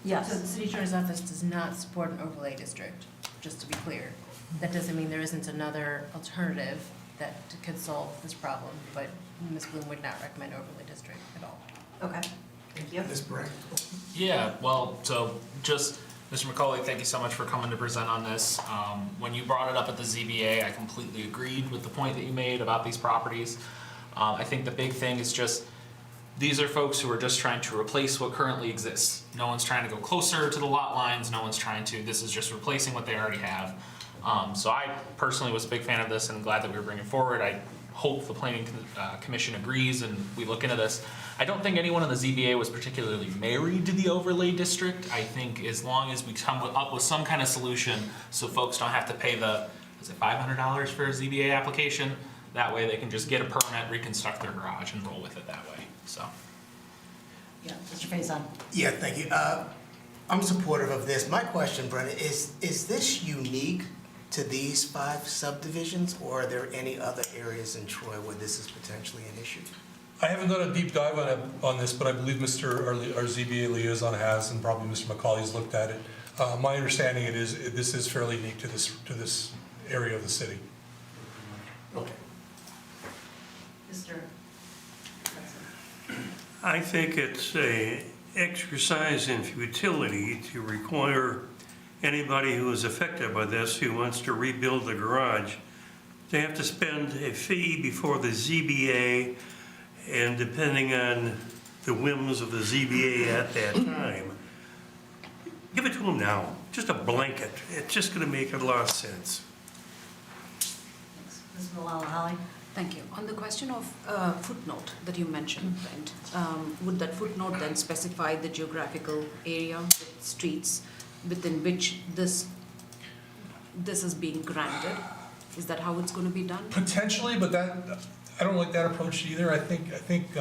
Yes. So the city attorney's office does not support an overlay district, just to be clear. That doesn't mean there isn't another alternative that could solve this problem, but Ms. Bloom would not recommend overlay district at all. Okay, thank you. Yeah, well, so just, Mr. McCauley, thank you so much for coming to present on this. When you brought it up at the ZBA, I completely agreed with the point that you made about these properties. I think the big thing is just, these are folks who are just trying to replace what currently exists. No one's trying to go closer to the lot lines, no one's trying to, this is just replacing what they already have. So I personally was a big fan of this and I'm glad that we were bringing it forward. I hope the Planning Commission agrees and we look into this. I don't think anyone in the ZBA was particularly married to the overlay district. I think as long as we come up with some kind of solution so folks don't have to pay is it $500 for a ZBA application? That way they can just get a permit, reconstruct their garage and roll with it that way, so. Yeah, Mr. Faison. Yeah, thank you. I'm supportive of this. My question, Brennan, is this unique to these 5 subdivisions, or are there any other areas in Troy where this is potentially an issue? I haven't done a deep dive on this, but I believe our ZBA liaison has, and probably Mr. McCauley's looked at it. My understanding this is fairly unique to this area of the city. Okay. Mr. Hudson. I think it's a exercise in futility to require anybody who is affected by this, who wants to rebuild the garage, they have to spend a fee before the ZBA, and depending on the whims of the ZBA at that time, give it to them now, just a blanket. It's just gonna make a lot of sense. Thanks. Ms. Malala-Holly? Thank you. On the question of footnote that you mentioned, Brent, would that footnote then specify the geographical area, the streets within which this is being granted? Is that how it's going to be done? Potentially, but I don't like that approach either. I think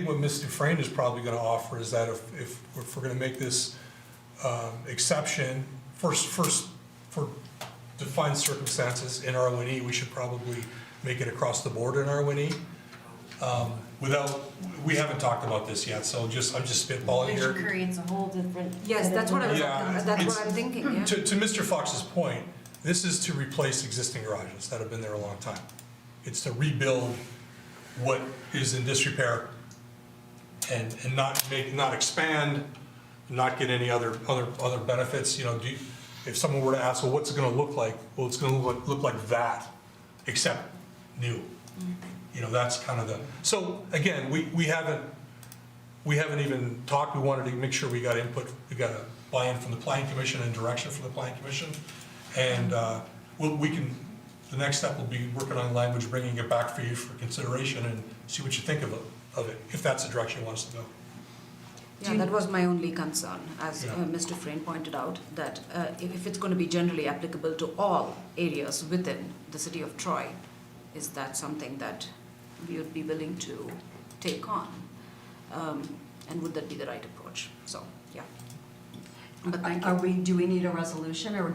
what Ms. Dufresne is probably going to offer is that if we're going to make this exception, first for defined circumstances in R1E, we should probably make it across the board in R1E. We haven't talked about this yet, so I'm just spitballing here. Which creates a whole different. Yes, that's what I'm Yeah, thinking, yeah. To Mr. Fox's point, this is to replace existing garages that have been there a long time. It's to rebuild what is in disrepair and not expand, not get any other benefits. You know, if someone were to ask, well, what's it going to look like? Well, it's going to look like that, except new. You know, that's kind of the. So again, we haven't even talked. We wanted to make sure we got input. We got a buy-in from the Planning Commission and direction from the Planning Commission, and the next step will be working on language, bringing it back for you for consideration, and see what you think of it, if that's the direction you want us to go. Yeah, that was my only concern, as Mr. Frayne pointed out, that if it's going to be generally applicable to all areas within the city of Troy, is that something that we would be willing to take on? And would that be the right approach? So, yeah. But thank you. Do we need a resolution, or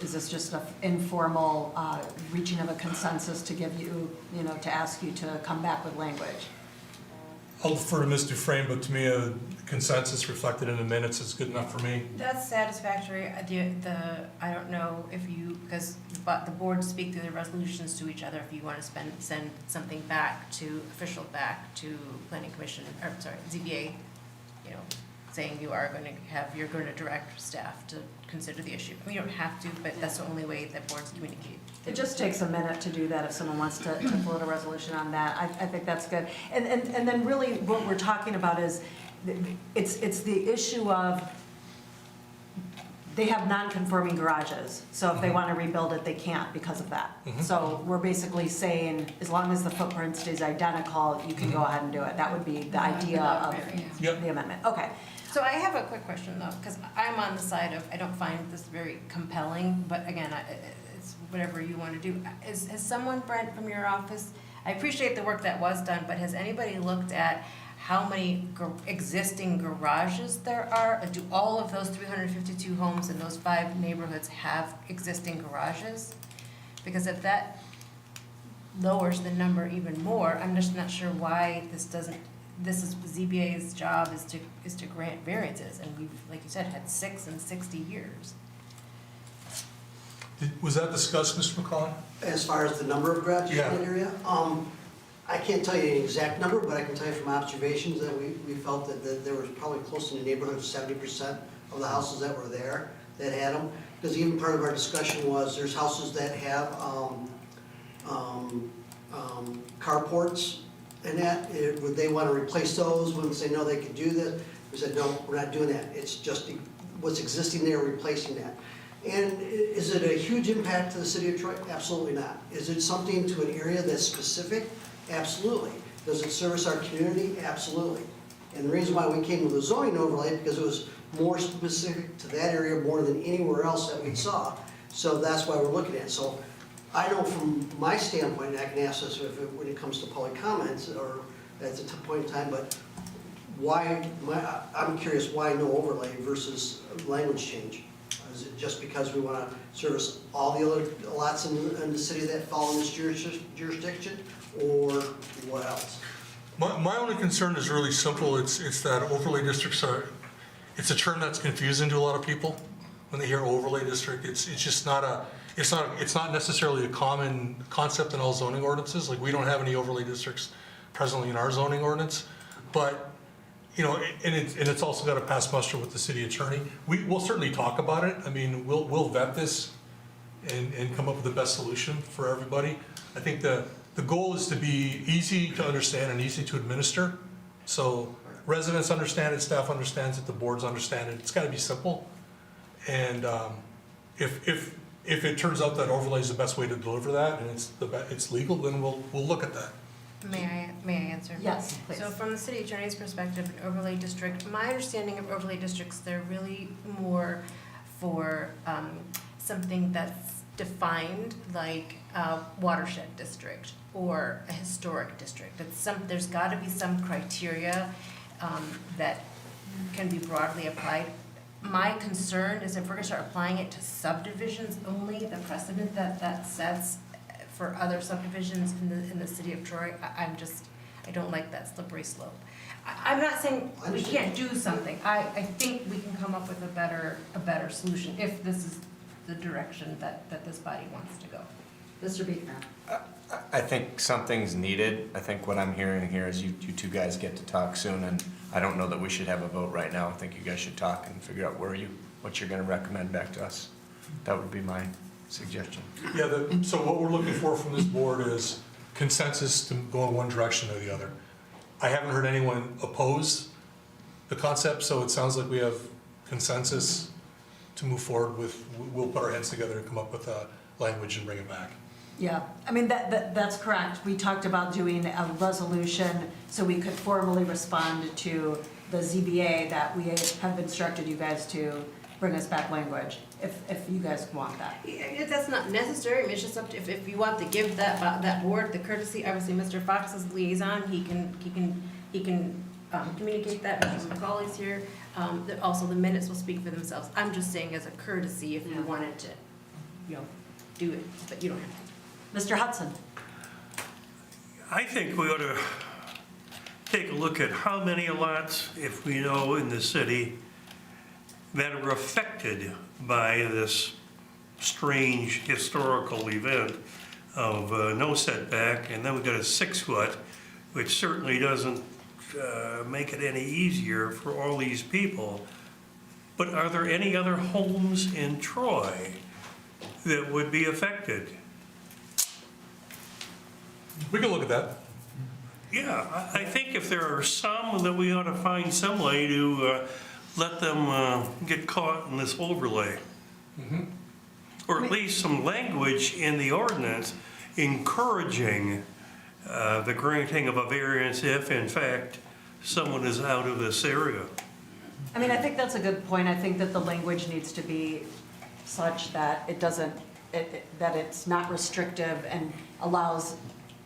is this just an informal reaching of a consensus to give you, to ask you to come back with language? I'll defer to Ms. Dufresne, but to me, a consensus reflected in the minutes is good enough for me. That's satisfactory. I don't know if you, because the boards speak through their resolutions to each other, if you want to send something back to Planning Commission, or sorry, ZBA, saying you're going to direct staff to consider the issue. I mean, you don't have to, but that's the only way that boards communicate. It just takes a minute to do that if someone wants to float a resolution on that. I think that's good. And then really what we're talking about is, it's the issue of, they have non-conforming garages. So if they want to rebuild it, they can't because of that. So we're basically saying, as long as the footprint stays identical, you can go ahead and do it. That would be the idea of the amendment. Okay. So I have a quick question though, because I'm on the side of, I don't find this very compelling, but again, it's whatever you want to do. Has someone, Brent, from your office, I appreciate the work that was done, but has anybody looked at how many existing garages there are? Do all of those 352 homes in those 5 neighborhoods have existing garages? Because if that lowers the number even more, I'm just not sure why this is ZBA's job is to grant variances, and we've, like you said, had 6 in 60 years. Was that discussed, Mr. McCollum? As far as the number of garages in that area? I can't tell you an exact number, but I can tell you from observations that we felt that there was probably close to the neighborhood of 70% of the houses that were there that had them. Because even part of our discussion was, there's houses that have carports and that, would they want to replace those? When they say, no, they could do this. We said, no, we're not doing that. It's just what's existing there, replacing that. And is it a huge impact to the city of Troy? Absolutely not. Is it something to an area that's specific? Absolutely. Does it service our community? Absolutely. And the reason why we came with a zoning overlay, because it was more specific to that area more than anywhere else that we saw. So that's why we're looking at it. So I know from my standpoint, and I can ask this when it comes to public comments or at a point in time, but why, I'm curious, why no overlay versus language change? Is it just because we want to service all the other lots in the city that fall in this jurisdiction, or what else? My only concern is really simple. It's that overlay districts it's a term that's confusing to a lot of people. When they hear overlay district, it's just not it's not necessarily a common concept in all zoning ordinances. Like, we don't have any overlay districts presently in our zoning ordinance, but, you know, and it's also got to pass muster with the city attorney. We'll certainly talk about it. I mean, we'll vet this and come up with the best solution for everybody. I think the goal is to be easy to understand and easy to administer. So residents understand it, staff understands it, the boards understand it. It's got to be simple. And if it turns out that overlay is the best way to deliver that and it's legal, then we'll look at that. May I answer? Yes, please. So from the city attorney's perspective, an overlay district, my understanding of overlay districts, they're really more for something that's defined, like a watershed district or a historic district. There's got to be some criteria that can be broadly applied. My concern is if we're going to start applying it to subdivisions only, the precedent that sets for other subdivisions in the city of Troy, I don't like that slippery slope. I'm not saying we can't do something. I think we can come up with a better solution if this is the direction that this body wants to go. Mr. Beekner. I think something's needed. I think what I'm hearing here is you two guys get to talk soon, and I don't know that we should have a vote right now. I think you guys should talk and figure out what you're gonna recommend back to us. That would be my suggestion. Yeah, so what we're looking for from this board is consensus to go in one direction or the other. I haven't heard anyone oppose the concept, so it sounds like we have consensus to move forward with. We'll put our heads together and come up with a language and bring it back. Yeah, I mean, that's correct. We talked about doing a resolution so we could formally respond to the ZBA that we have instructed you guys to bring us back language, if you guys want that. If that's not necessary, I mean, it's just up to, if you want to give that board the courtesy, obviously Mr. Fox is liaison, he can communicate that, Mr. McCauley's here. Also, the minutes will speak for themselves. I'm just saying as a courtesy, if you wanted to, do it, but you don't have to. Mr. Hudson. I think we ought to take a look at how many lots, if we know in the city, that are affected by this strange historical event of no setback, and then we've got a 6-foot, which certainly doesn't make it any easier for all these people. But are there any other homes in Troy that would be affected? We can look at that. Yeah, I think if there are some, that we ought to find some way to let them get caught in this overlay. Or at least some language in the ordinance encouraging the granting of a variance if, in fact, someone is out of this area. I mean, I think that's a good point. I think that the language needs to be such that it doesn't, that it's not restrictive and allows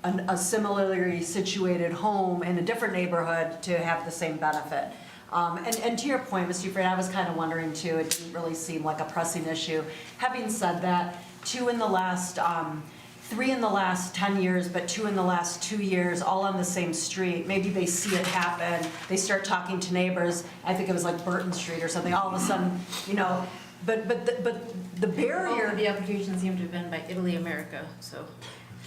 a similarly situated home in a different neighborhood to have the same benefit. And to your point, Mr. Fried, I was kind of wondering too, it didn't really seem like a pressing issue. Having said that, 3 in the last 10 years, but 2 in the last 2 years, all on the same street. Maybe they see it happen, they start talking to neighbors. I think it was like Burton Street or something, all of a sudden, but the barrier. All of the applications seem to have been by Italy America, so.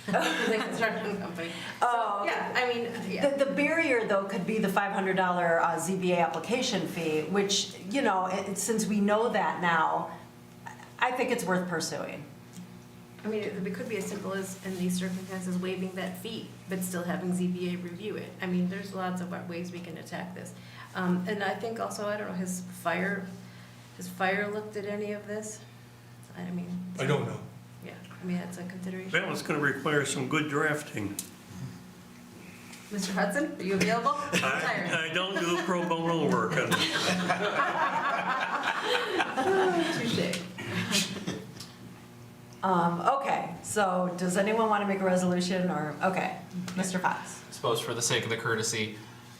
The construction company. Oh, yeah, I mean, yeah. The barrier, though, could be the $500 ZBA application fee, which, since we know that now, I think it's worth pursuing. I mean, it could be as simple as, in these circumstances, waiving that fee, but still having ZBA review it. I mean, there's lots of ways we can attack this. And I think also, I don't know, has fire looked at any of this? I don't know. Yeah, I mean, that's a consideration. Well, it's going to require some good drafting. Mr. Hudson, are you available? I don't do pro bono work on this. Touche. Okay, So does anyone want to make a resolution or, okay, Mr. Fox? I suppose for the sake of the courtesy,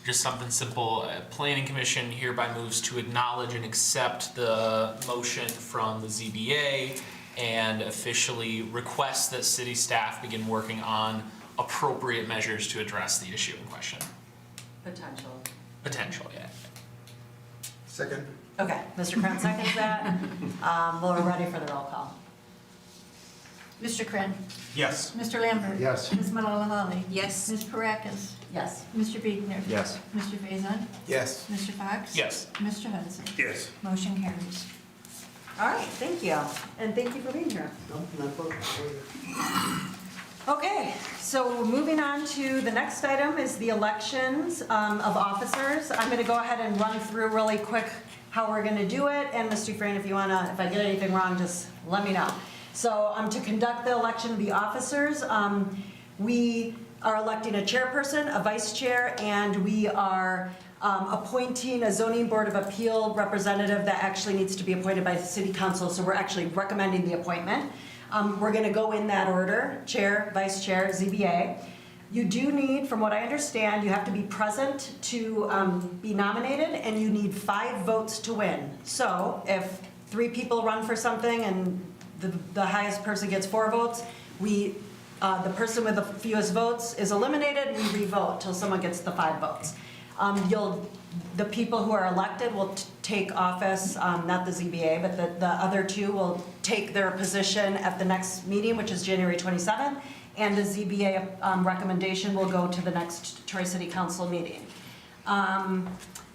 just something simple. Planning Commission hereby moves to acknowledge and accept the motion from the ZBA and officially request that city staff begin working on appropriate measures to address the issue in question. Potential, yeah. Second. Okay, Mr. Kren seconds that. Well, we're ready for the roll call. Mr. Kren? Yes. Mr. Lambert? Yes. Ms. Malala-Holly? Yes. Ms. Parakis? Yes. Mr. Biegner? Yes. Mr. Faison? Yes. Mr. Fox? Yes. Mr. Hudson? Yes. Motion carries. All right, thank you. And thank you for being here. No, not voting. Okay, so moving on to the next item is the elections of officers. I'm going to go ahead and run through really quick how we're going to do it. And Mr. Dufresne, if I get anything wrong, just let me know. So to conduct the election of the officers, we are electing a chairperson, a vice chair, and we are appointing a zoning board of appeal representative that actually needs to be appointed by the city council. So we're actually recommending the appointment. We're going to go in that order: chair, vice chair, ZBA. You do need, from what I understand, you have to be present to be nominated, and you need 5 votes to win. So if 3 people run for something and the highest person gets 4 votes, the person with the fewest votes is eliminated. We re-vote till someone gets the 5 votes. The people who are elected will take office, not the ZBA, but the other 2 will take their position at the next meeting, which is January 27th, and the ZBA recommendation will go to the next Troy City Council meeting.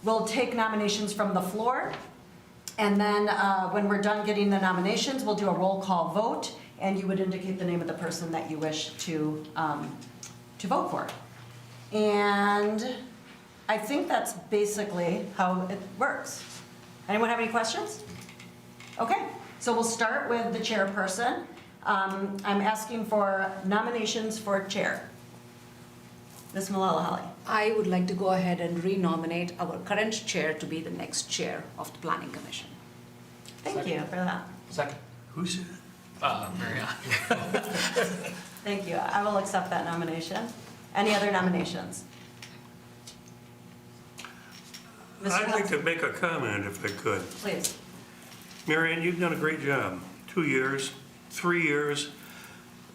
We'll take nominations from the floor, and then when we're done getting the nominations, we'll do a roll call vote, and you would indicate the name of the person that you wish to vote for. And I think that's basically how it works. Anyone have any questions? Okay, so we'll start with the chairperson. I'm asking for nominations for chair. Ms. Malala-Holly. I would like to go ahead and renominate our current chair to be the next chair of the Planning Commission. Thank you for that. Second. Who's it? Marianne. Thank you. I will accept that nomination. Any other nominations? Mr. I'd like Hudson, to make a comment if I could. please. Marianne, you've done a great job. 2 years, 3 years.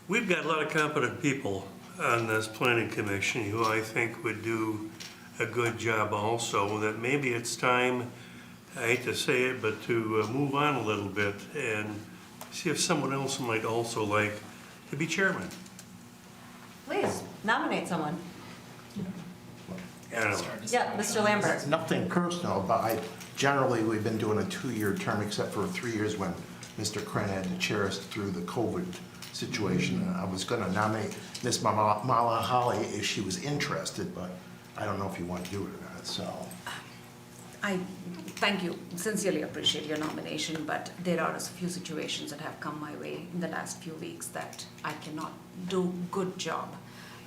We've got a lot of competent people on this planning commission who I think would do a good job also, that maybe it's time, I hate to say it, but to move on a little bit and see if someone else might also like to be chairman. Please, nominate someone. I don't know. Yeah, Mr. Lambert. Nothing personal, but generally, we've been doing a 2-year term, except for 3 years when Mr. Kren had to chair us through the COVID situation. I was gonna nominate Ms. Malala-Holly if she was interested, but I don't know if you want to do it or not, so. I thank you, sincerely appreciate your nomination, but there are a few situations that have come my way in the last few weeks that I cannot do a good job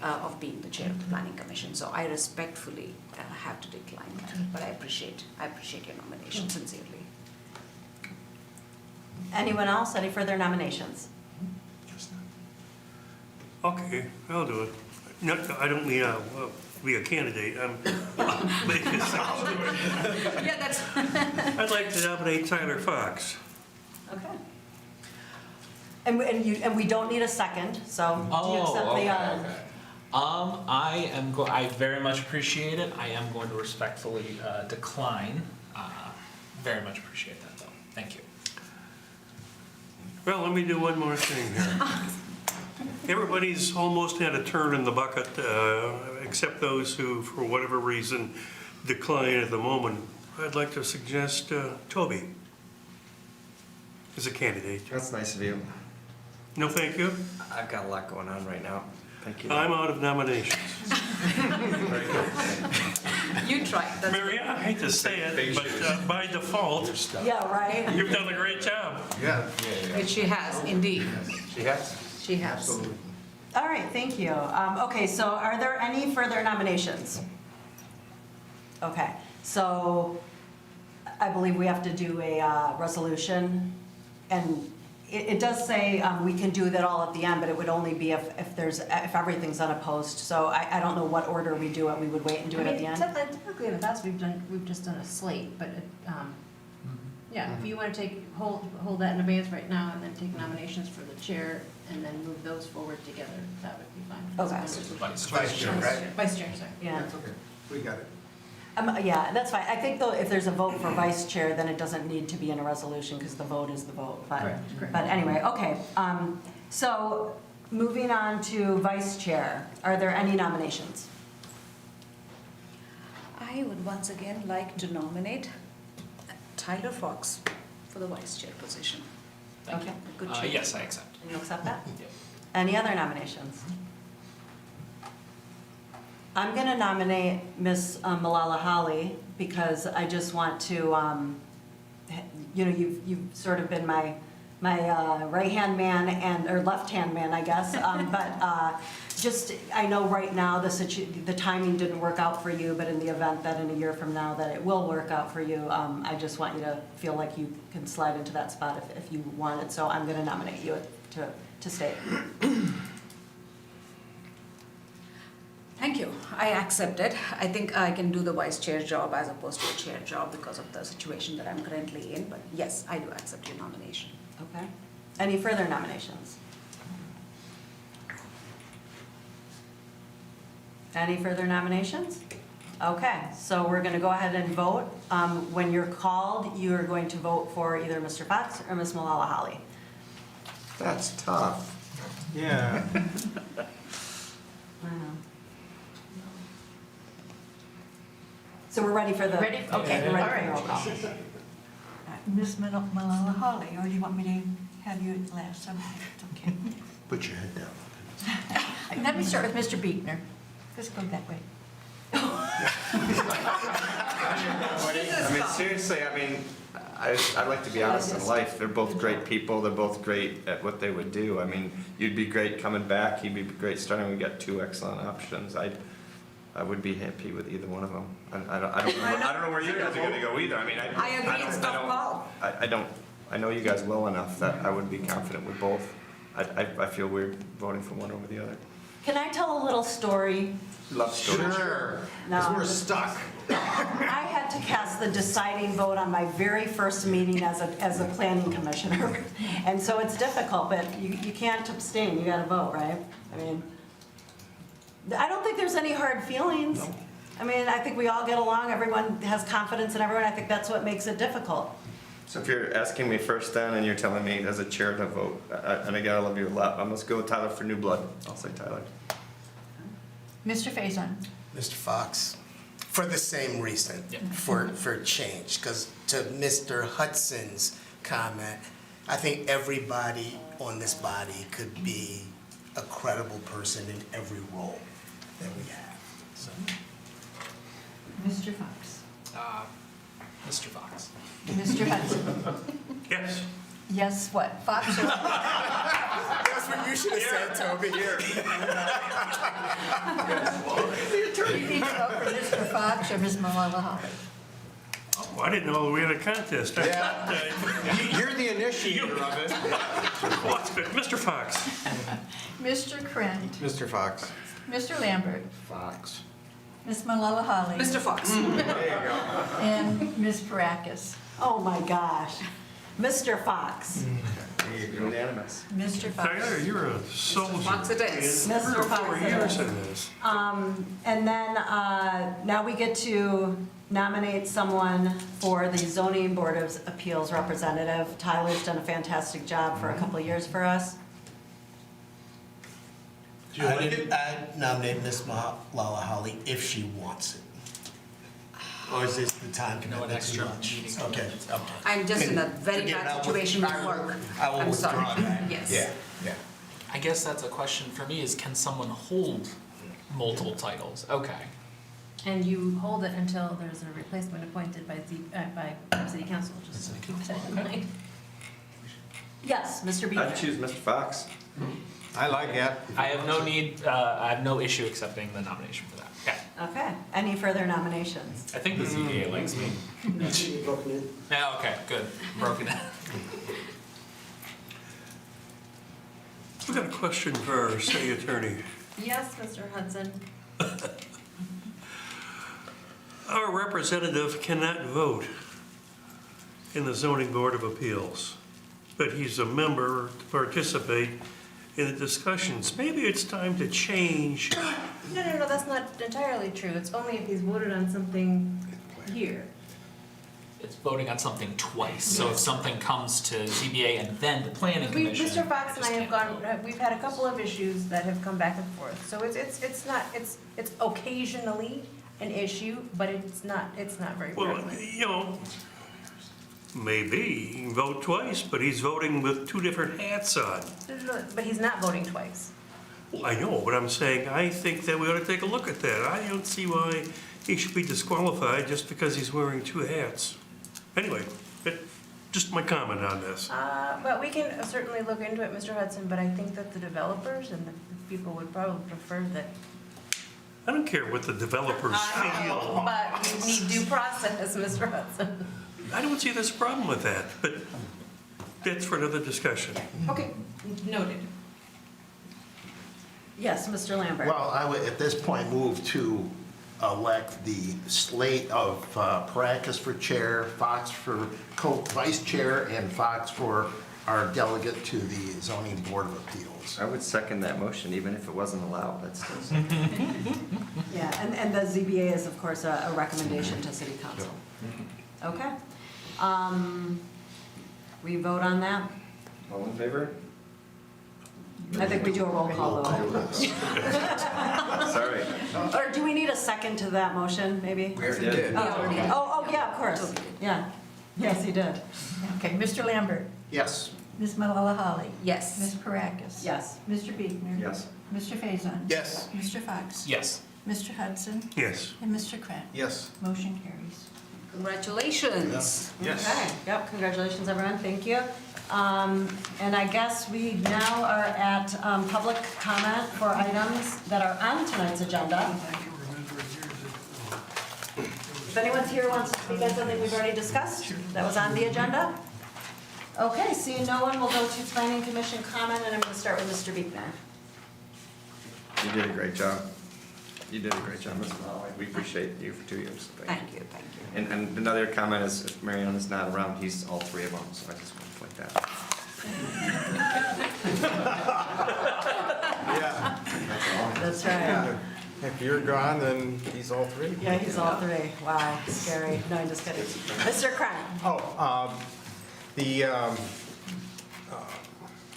of being the chair of the Planning Commission. So I respectfully have to decline that, but I appreciate your nomination sincerely. Anyone else? Any further nominations? Okay, I'll do it. No, I don't mean be a candidate. I'm making a suggestion. Yeah, that's. I'd like to nominate Tyler Fox. Okay. And we don't need a second, so do you accept the? I very much appreciate it. I am going to respectfully decline. Very much appreciate that, though. Thank you. Well, let me do one more thing here. Everybody's almost had a turn in the bucket, except those who, for whatever reason, decline at the moment. I'd like to suggest Toby as a candidate. That's nice of you. No, thank you. I've got a lot going on right now. Thank you. I'm out of nominations. You try. Marianne, I hate to say it, but by default, Yeah, right? you've done a great job. Yeah. Which she has, indeed. She has? She has. All right, thank you. Okay, so are there any further nominations? Okay, so I believe we have to do a resolution, and it does say we can do that all at the end, but it would only be if everything's unopposed. So I don't know what order we do it. We would wait and do it at the end? Typically in the past, we've just done a slate, but, yeah, if you want to hold that in abeyance right now and then take nominations for the chair and then move those forward together, that would be fine. Okay. Vice chair, right? Vice chair, sorry. Yeah. That's okay. We got it. Yeah, that's fine. I think though, if there's a vote for vice chair, then it doesn't need to be in a resolution because the vote is the vote. But, Correct. but anyway, okay. So moving on to vice chair, are there any nominations? I would once again like to nominate Tyler Fox for the vice chair position. Okay, good choice. Yes, I accept. And you accept that? Yep. Any other nominations? I'm going to nominate Ms. Malala Holly because I just want to, you've sort of been my right-hand man or left-hand man, I guess. But just, I know right now the timing didn't work out for you, but in the event that in a year from now that it will work out for you, I just want you to feel like you can slide into that spot if you want it. So I'm going to nominate you to stay. Thank you. I accept it. I think I can do the vice chair job as opposed to a chair job because of the situation that I'm currently in. But yes, I do accept your nomination. Okay. Any further nominations? Any further nominations? Okay, so we're going to go ahead and vote. When you're called, you are going to vote for either Mr. Fox or Ms. Malala Holly. That's tough. Yeah. So we're ready for the... Ready? Okay, we're All ready right. for the roll call. Ms. Malala Holly, or do you want me to have you last? It's okay. Put your head down. Let me start with Mr. Beekner. Let's go that way. I mean, seriously, I mean, I'd like to be honest in life. They're both great people. They're both great at what they would do. I mean, you'd be great coming back. He'd be great starting. We got two excellent options. I would be happy with either one of them. I don't know where you guys are going to go either. I mean, I agree, it's tough call. I know you guys well enough that I would be confident with both. I feel weird voting for one over the other. Can I tell a little story? Love stories. Sure, No. because we're stuck. I had to cast the deciding vote on my very first meeting as a planning commissioner. And so it's difficult, but you can't abstain, you gotta vote, right? I mean, I don't think there's any hard feelings. No. I mean, I think we all get along, everyone has confidence in everyone, I think that's what makes it difficult. So if you're asking me first then, and you're telling me as a chair to vote, and again, I love you a lot, I'm gonna go with Tyler for new blood. I'll say Tyler. Mr. Faison. Mr. Fox, for the same reason, Yep. for change, because to Mr. Hudson's comment, I think everybody on this body could be a credible person in every role that we have. So, Mr. Fox. Mr. Fox. Mr. Hudson. Yes. Yes, what? Fox or? that's what you should have said, Toby. You need to vote for Mr. Fox or Ms. Malala Holly. Oh, I didn't know we had a contest. You're the initiator of it. Mr. Fox. Mr. Krent. Mr. Fox. Mr. Lambert. Fox. Ms. Malala Holly. Mr. Fox. There you go. And Ms. Parakis. Oh my gosh. Mr. Fox. Unanimous. Mr. Fox. Tyler, you're a soldier. Fox it is. Mr. For Fox 4 it years is. in this. And then now we get to nominate someone for the Zoning Board of Appeals representative. Tyler's done a fantastic job for a couple of years for us. Do you like it? I'd nominate Ms. Malala Holly if she wants it. Or is this the time commitment too extra much? meeting Okay. I'm just in a very Forget it, bad I will- situation with work. I will I'm sorry. withdraw that. Yes. Yeah. I guess that's a question for me is can someone hold multiple titles? Okay. And you hold it until there's a replacement appointed by city council, just keep that in mind. Yes, Mr. Beaver. I'd choose Mr. Fox. I like that. I have no need, I have no issue accepting the nomination for that. Yeah. Okay. Any further nominations? I think the ZBA likes me. Yeah, okay, good. Broken it. We've got a question for our city attorney. Yes, Mr. Hudson? Our representative cannot vote in the zoning board of appeals, but he's a member to participate in the discussions. Maybe it's time to change. No, that's not entirely true. It's only if he's voted on something here. It's voting on something twice, so if something comes to ZBA and then the planning commission. Mr. Fox and I just have can't vote. gone, we've had a couple of issues that have come back and forth. So it's not, it's occasionally an issue, but it's not very Well, prevalent. you know, maybe he can vote twice, but he's voting with two different hats on. But he's not voting twice. Well, I know, but I'm saying, I think that we ought to take a look at that. I don't see why he should be disqualified just because he's wearing two hats. Anyway, just my comment on this. But we can certainly look into it, Mr. Hudson, but I think that the developers and the people would probably prefer that. I don't care what the developers feel. But we need due process, Mr. Hudson. I don't see this problem with that, but that's for another discussion. Okay, noted. Yes, Mr. Lambert. Well, I would, at this point, move to elect the slate of Paracus for chair, Fox for co-vice chair, and Fox for our delegate to the zoning board of appeals. I would second that motion, even if it wasn't allowed, that's still. Yeah, and the ZBA is, of course, a recommendation to city council. Okay. We vote on that? All in favor? I think we do a roll call vote. Sorry. Or do we need a second to that motion, maybe? We already did. Oh, yeah, of course. Yeah. Yes, he did. Okay, Mr. Lambert, Yes. Ms. Malala Holly, Yes. Ms. Paracus. Yes. Mr. Biegner. Yes. Mr. Faison. Yes. Mr. Fox. Yes. Mr. Hudson Yes. and Mr. Krantz. Yes. Motion carries. Congratulations. Okay, yep, congratulations, everyone, thank you. And I guess we now are at public comment for items that are on tonight's agenda. If anyone's here who wants to speak on something we've already discussed, that was on the agenda? Okay, seeing no one, we'll go to planning commission comment, and I'm gonna start with Mr. Biegner. You did a great job. You did a great job, Ms. Malloy. We appreciate you for 2 years. Thank you. And another comment is, if Marion is not around, he's all three of them, so I just want to point that out. Yeah. That's right. If you're gone, then he's all three. Yeah, he's all three. Wow, scary. No, I'm just kidding. Mr. Cron.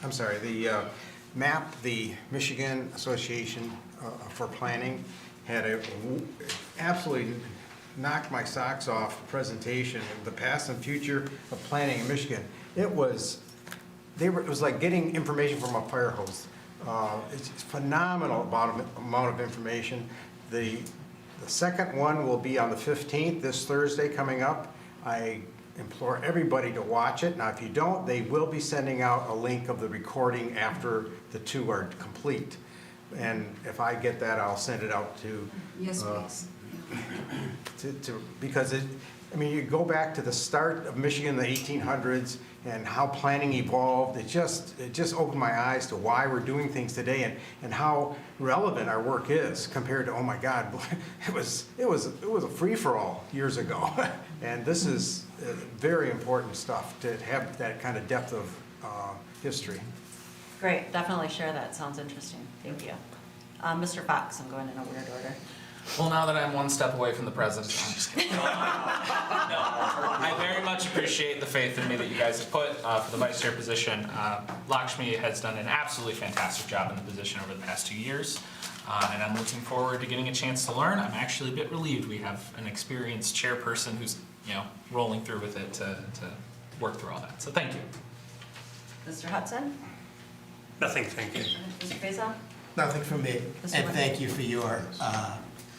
I'm sorry, the MAP, the Michigan Association for Planning, had absolutely knocked my socks off presentation of the past and future of planning in Michigan. It was like getting information from a fire hose. It's phenomenal amount of information. The second one will be on the 15th, this Thursday coming up. I implore everybody to watch it. Now, if you don't, they will be sending out a link of the recording after the two are complete. And if I get that, I'll send it out to. Yes, please. Because you go back to the start of Michigan in the 1800s and how planning evolved. It just opened my eyes to why we're doing things today and how relevant our work is compared to, oh my God, it was a free-for-all years ago. And this is very important stuff to have that kind of depth of history. Great, definitely share that. Sounds interesting. Thank you. Mr. Fox, I'm going in a weird order. Well, now that I'm one step away from the president, I'm just kidding. No, I very much appreciate the faith in me that you guys have put for the vice chair position. Lakshmi has done an absolutely fantastic job in the position over the past 2 years, and I'm looking forward to getting a chance to learn. I'm actually a bit relieved we have an experienced chairperson who's rolling through with it to work through all that. So thank you. Mr. Hudson? Nothing, thank you. Mr. Faison? Nothing from me. Mr. And White. thank you for your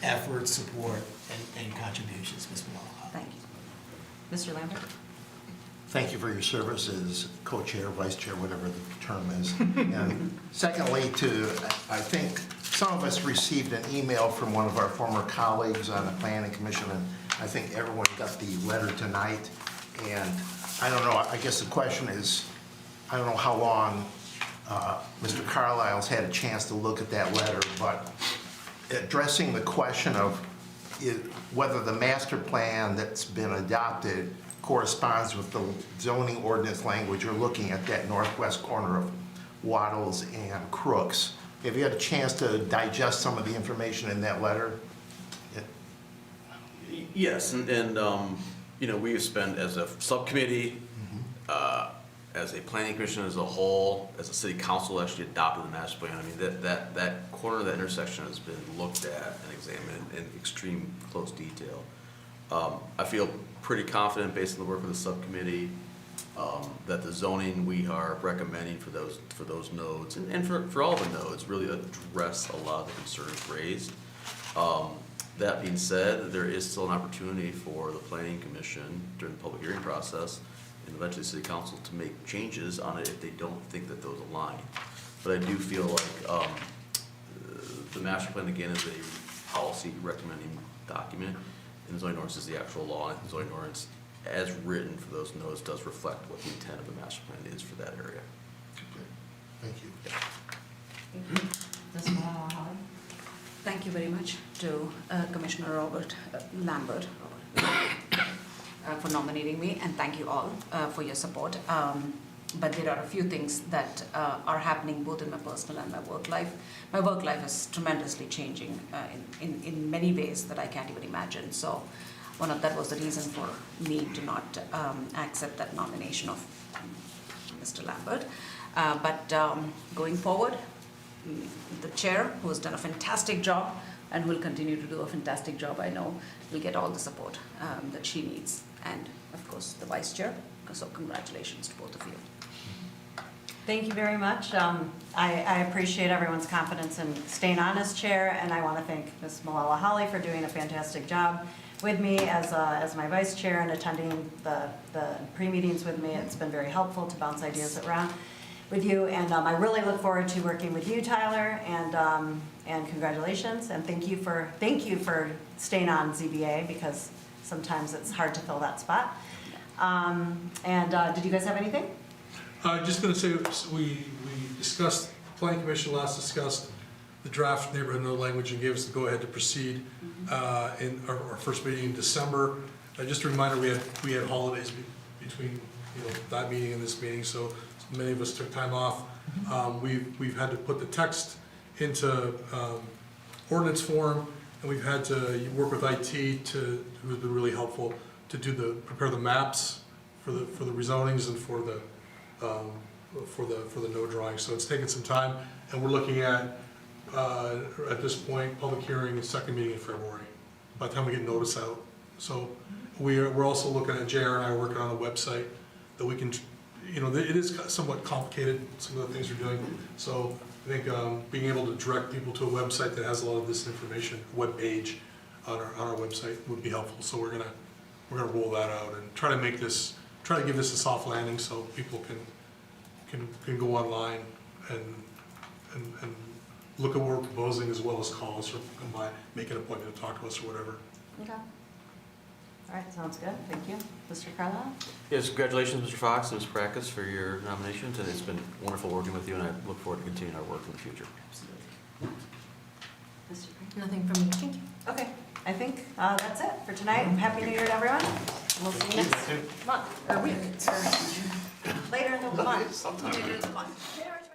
effort, support, and contributions, Ms. Malala. Thank you. Mr. Lambert? Thank you for your service as co-chair, vice chair, whatever the term is. And secondly, I think some of us received an email from one of our former colleagues on the planning commission, and I think everyone got the letter tonight. And I don't know, I guess the question is, I don't know how long Mr. Carlisle's had a chance to look at that letter, but addressing the question of whether the master plan that's been adopted corresponds with the zoning ordinance language, you're looking at that northwest corner of Waddles and Crooks. Have you had a chance to digest some of the information in that letter? Yes, and you know, we have spent as a subcommittee, as a planning commission as a whole, as a city council actually adopted the master plan. I mean, that corner of that intersection has been looked at and examined in extreme close detail. I feel pretty confident based on the work of the subcommittee that the zoning we are recommending for those nodes and for all the nodes really address a lot of the concerns raised. That being said, there is still an opportunity for the planning commission during the public hearing process and eventually city council to make changes on it if they don't think that those align. But I do feel like the master plan again is a policy recommending document, and the zoning ordinance is the actual law, and the zoning ordinance as written for those nodes does reflect what the intent of the master plan is for that area. Thank you. Ms. Malala-Holly? Thank you very much to Commissioner Robert Lambert for nominating me, and thank you all for your support. But there are a few things that are happening both in my personal and my work life. My work life is tremendously changing in many ways that I can't even imagine. So one of that was the reason for me to not accept that nomination of Mr. Lambert. But going forward, the chair, who has done a fantastic job and will continue to do a fantastic job, I know, will get all the support that she needs. And of course, the vice chair. So congratulations to both of you. Thank you very much. I appreciate everyone's confidence in staying on as chair, and I want to thank Ms. Malala-Holly for doing a fantastic job with me as my vice chair and attending the pre-meetings with me. It's been very helpful to bounce ideas around with you, and I really look forward to working with you, Tyler, and congratulations, and thank you for staying on ZBA, because sometimes it's hard to fill that spot. Did you guys have anything? Just going to say, we discussed, planning commission last discussed the draft neighborhood node language and gave us the go-ahead to proceed in our first meeting in December. Just a reminder, we had holidays between that meeting and this meeting, so many of us took time off. We've had to put the text into ordinance form, and we've had to work with IT who's been really helpful to prepare the maps for the rezonings and for the node drawing. So it's taken some time, and we're looking at this point, public hearing and second meeting in February, by the time we get notice out. So we're also looking at, JR and I are working on a website that we can, it is somewhat complicated, some of the things we're doing. So I think being able to direct people to a website that has a lot of this information, web page on our website would be helpful. So we're gonna roll that out and try to give this a soft landing so people can go online and look at what we're proposing, as well as call us or come by, make an appointment to talk to us or whatever. Okay. All right, sounds good. Thank you. Mr. Carlisle? Yes, congratulations, Mr. Fox and Ms. Practice, for your nominations, and it's been wonderful working with you, and I look forward to continuing our work in the future. Mr. Nothing from me, thank you. Okay, I think that's it for tonight. Happy New Year to everyone. We'll see you next month, or week, or later in the month. Later in the month.